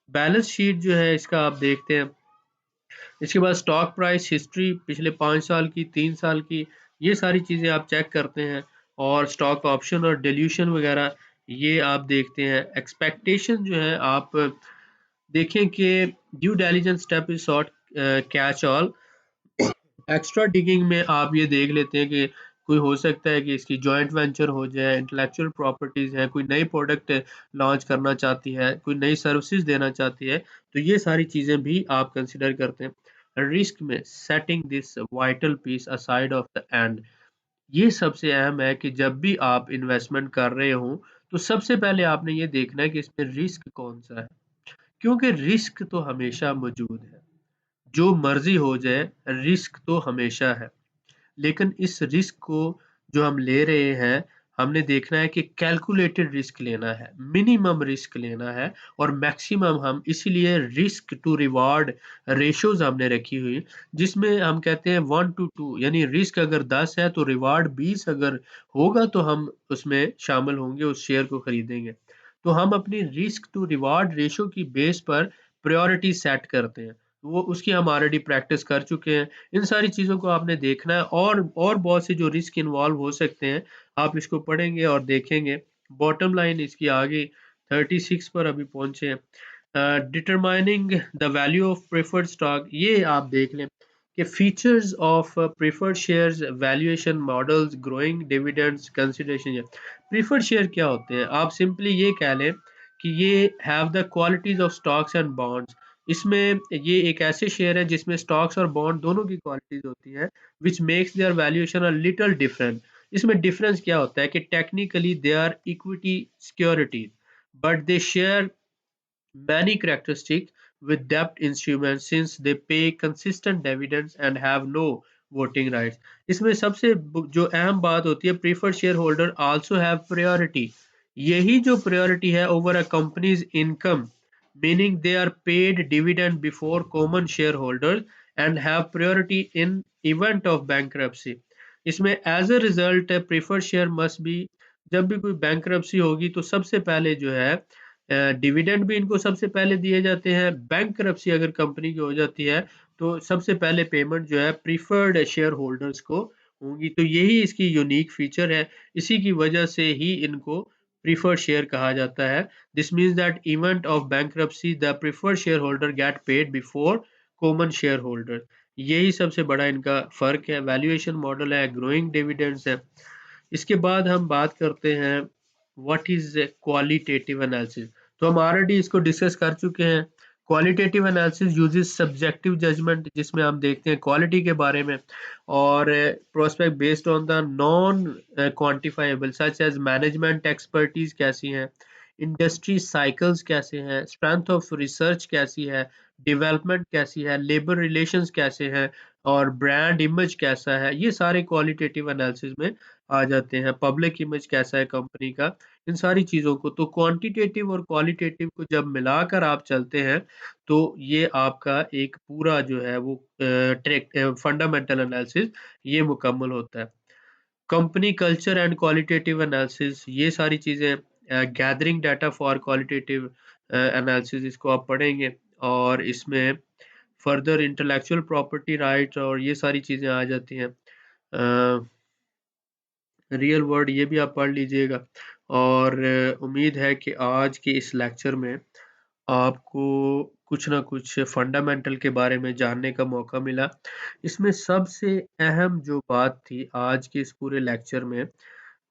बैलेंस शीट जो है इसका आप देखते हैं। इसके बाद स्टॉक प्राइस हिस्ट्री पिछले 5 साल की, 3 साल की, ये सारी चीज़ें आप चेक करते हैं और स्टॉक ऑप्शन और डिल्यूशन वगैरह ये आप देखते हैं। एक्सपेक्टेशन जो है आप देखें कि due diligence step is sort catch all. Extra digging में आप ये देख लेते हैं कि कोई हो सकता है कि इसकी जॉइंट वेंचर हो जाए, इंटेलेक्चुअल प्रॉपर्टीज़ है, कोई नई प्रोडक्ट लॉन्च करना चाहती है, कोई नई सर्विसेज देना चाहती है, तो ये सारी चीज़ें भी आप कंसिडर करते हैं। रिस्क में setting this vital piece aside of the end, ये सबसे अहम है कि जब भी आप इन्वेस्टमेंट कर रहे हो, तो सबसे पहले आपने ये देखना है कि इसमें रिस्क कौन-सा है, क्योंकि रिस्क तो हमेशा मौजूद है। जो मर्ज़ी हो जाए, रिस्क तो हमेशा है। लेकिन इस रिस्क को जो हम ले रहे हैं, हमने देखना है कि कैलकुलेटेड रिस्क लेना है, मिनिमम रिस्क लेना है और मैक्सिमम हम इसीलिए रिस्क टू रिवार्ड रेशियोज़ हमने रखी हुई, जिसमें हम कहते हैं 1 टू 2 यानी रिस्क अगर 10 है तो रिवार्ड 20 अगर होगा तो हम उसमें शामिल होंगे, उस शेयर को खरीदेंगे। तो हम अपनी रिस्क टू रिवार्ड रेशियो की बेस पर प्रायोरिटी सेट करते हैं। वो उसकी हम ऑलरेडी प्रैक्टिस कर चुके हैं। इन सारी चीज़ों को आपने देखना है और बहुत से जो रिस्क इन्वॉल्व हो सकते हैं, आप इसको पढ़ेंगे और देखेंगे। बॉटम लाइन इसकी आगे 36 पर अभी पहुँचे हैं। Determining the value of preferred stock, ये आप देख लें कि features of preferred shares, valuation models, growing dividends, consideration. Preferred share क्या होते हैं? आप सिंपली ये कह लें कि ये have the qualities of stocks and bonds. इसमें ये एक ऐसे शेयर है जिसमें स्टॉक्स और बॉन्ड दोनों की क्वालिटीज़ होती हैं, which makes their valuation a little different. इसमें डिफरेंस क्या होता है कि technically they are equity securities, but they share many characteristics with debt instruments since they pay consistent dividends and have no voting rights. इसमें सबसे जो अहम बात होती है, preferred shareholder also have priority. यही जो priority है over a company's income, meaning they are paid dividend before common shareholders and have priority in event of bankruptcy. इसमें as a result preferred share must be, जब भी कोई bankruptcy होगी तो सबसे पहले जो है डिविडेंड भी इनको सबसे पहले दिए जाते हैं। बैंकरप्सी अगर कंपनी की हो जाती है तो सबसे पहले पेमेंट जो है प्रीफर्ड शेयर होल्डर्स को होंगी। तो यही इसकी यूनिक फीचर है। इसी की वजह से ही इनको प्रीफर्ड शेयर कहा जाता है। This means that event of bankruptcy the preferred share holder get paid before common share holder. यही सबसे बड़ा इनका फ़र्क है। वैल्यूएशन मॉडल है, ग्रोइंग डिविडेंड्स है। इसके बाद हम बात करते हैं व्हाट इज़ क्वालिटेटिव एनालिसिस। तो हम ऑलरेडी इसको डिस्कस कर चुके हैं। Qualitative analysis uses subjective judgement, जिसमें हम देखते हैं क्वालिटी के बारे में और prospect based on the non quantifiable such as management expertise कैसी है, इंडस्ट्री साइकिल्स कैसे हैं, स्ट्रेंथ ऑफ रिसर्च कैसी है, डेवलपमेंट कैसी है, लेबर रिलेशंस कैसे हैं और ब्रांड इमेज कैसा है। ये सारे क्वालिटेटिव एनालिसिस में आ जाते हैं। पब्लिक इमेज कैसा है कंपनी का, इन सारी चीज़ों को। तो क्वांटिटेटिव और क्वालिटेटिव को जब मिलाकर आप चलते हैं, तो ये आपका एक पूरा जो है वो फंडामेंटल एनालिसिस ये मुकम्मल होता है। Company culture and qualitative analysis, ये सारी चीज़ें gathering data for qualitative analysis, इसको आप पढ़ेंगे और इसमें फर्दर इंटेलेक्चुअल प्रॉपर्टी राइट्स और ये सारी चीज़ें आ जाती हैं। रियल वर्ड ये भी आप पढ़ लीजिएगा और उम्मीद है कि आज के इस लेक्चर में आपको कुछ ना कुछ फंडामेंटल के बारे में जानने का मौका मिला। इसमें सबसे अहम जो बात थी आज के इस पूरे लेक्चर में,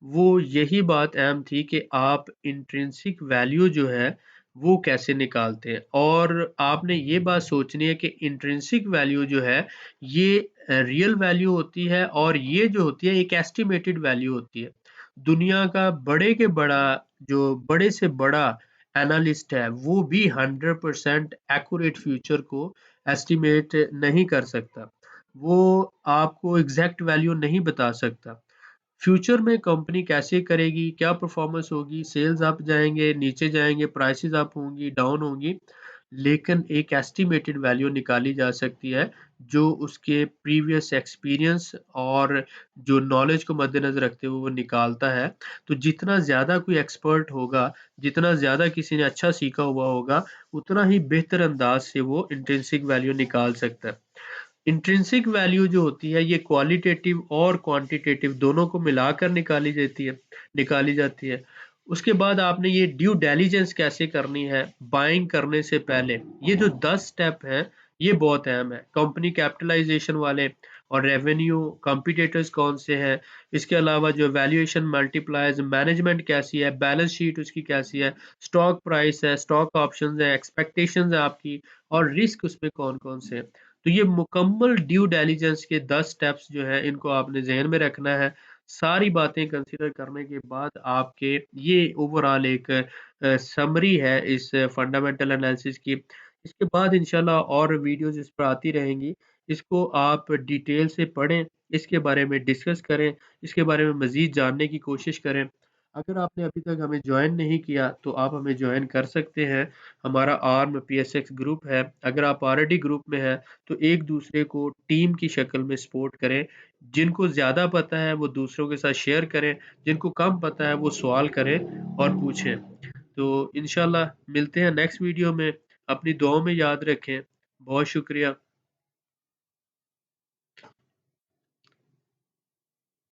वो यही बात अहम थी कि आप इंट्रिंसिक वैल्यू जो है वो कैसे निकालते हैं और आपने ये बात सोचनी है कि इंट्रिंसिक वैल्यू जो है ये रियल वैल्यू होती है और ये जो होती है एक एस्टिमेटेड वैल्यू होती है। दुनिया का बड़े के बड़ा जो बड़े से बड़ा एनालिस्ट है वो भी 100% एक्यूरेट फ्यूचर को एस्टिमेट नहीं कर सकता। वो आपको एग्जैक्ट वैल्यू नहीं बता सकता। फ्यूचर में कंपनी कैसे करेगी, क्या परफॉर्मेंस होगी, सेल्स अप जाएँगे, नीचे जाएँगे, प्राइसेज़ अप होंगी, डाउन होंगी, लेकिन एक एस्टिमेटेड वैल्यू निकाली जा सकती है, जो उसके प्रीवियस एक्सपीरियंस और जो नॉलेज को मद्देनज़र रखते हुए वो निकालता है। तो जितना ज़्यादा कोई एक्सपर्ट होगा, जितना ज़्यादा किसी ने अच्छा सीखा हुआ होगा, उतना ही बेहतर अंदाज़ से वो इंट्रिंसिक वैल्यू निकाल सकता है। इंट्रिंसिक वैल्यू जो होती है ये क्वालिटेटिव और क्वांटिटेटिव दोनों को मिलाकर निकाली जाती है। उसके बाद आपने ये ड्यू डिलिजेंस कैसे करनी है बाइंग करने से पहले, ये जो 10 स्टेप हैं ये बहुत अहम है। कंपनी कैपिटलाइजेशन वाले और रेवेन्यू, कॉम्पिटिटर्स कौन से हैं, इसके अलावा जो वैल्यूएशन मल्टीप्लायर्स, मैनेजमेंट कैसी है, बैलेंस शीट उसकी कैसी है, स्टॉक प्राइस है, स्टॉक ऑप्शंस है, एक्सपेक्टेशंस है आपकी और रिस्क उसमें कौन-कौन से हैं। तो ये मुकम्मल ड्यू डिलिजेंस के 10 स्टेप्स जो है इनको आपने ज़हन में रखना है। सारी बातें कंसीडर करने के बाद आपके ये ओवरऑल एक समरी है इस फंडामेंटल एनालिसिस की। इसके बाद इंशाल्लाह और वीडियोज़ इस पर आती रहेंगी। इसको आप डिटेल से पढ़ें, इसके बारे में डिस्कस करें, इसके बारे में मज़ीद जानने की कोशिश करें। अगर आपने अभी तक हमें जॉइन नहीं किया तो आप हमें जॉइन कर सकते हैं। हमारा आर्म पीएसएक्स ग्रुप है। अगर आप ऑलरेडी ग्रुप में हैं तो एक-दूसरे को टीम की शक्ल में सपोर्ट करें। जिनको ज़्यादा पता है वो दूसरों के साथ शेयर करें, जिनको कम पता है वो सवाल करें और पूछें। तो इंशाल्लाह मिलते हैं नेक्स्ट वीडियो में। अपनी दुआओं में याद रखें। बहुत शुक्रिया।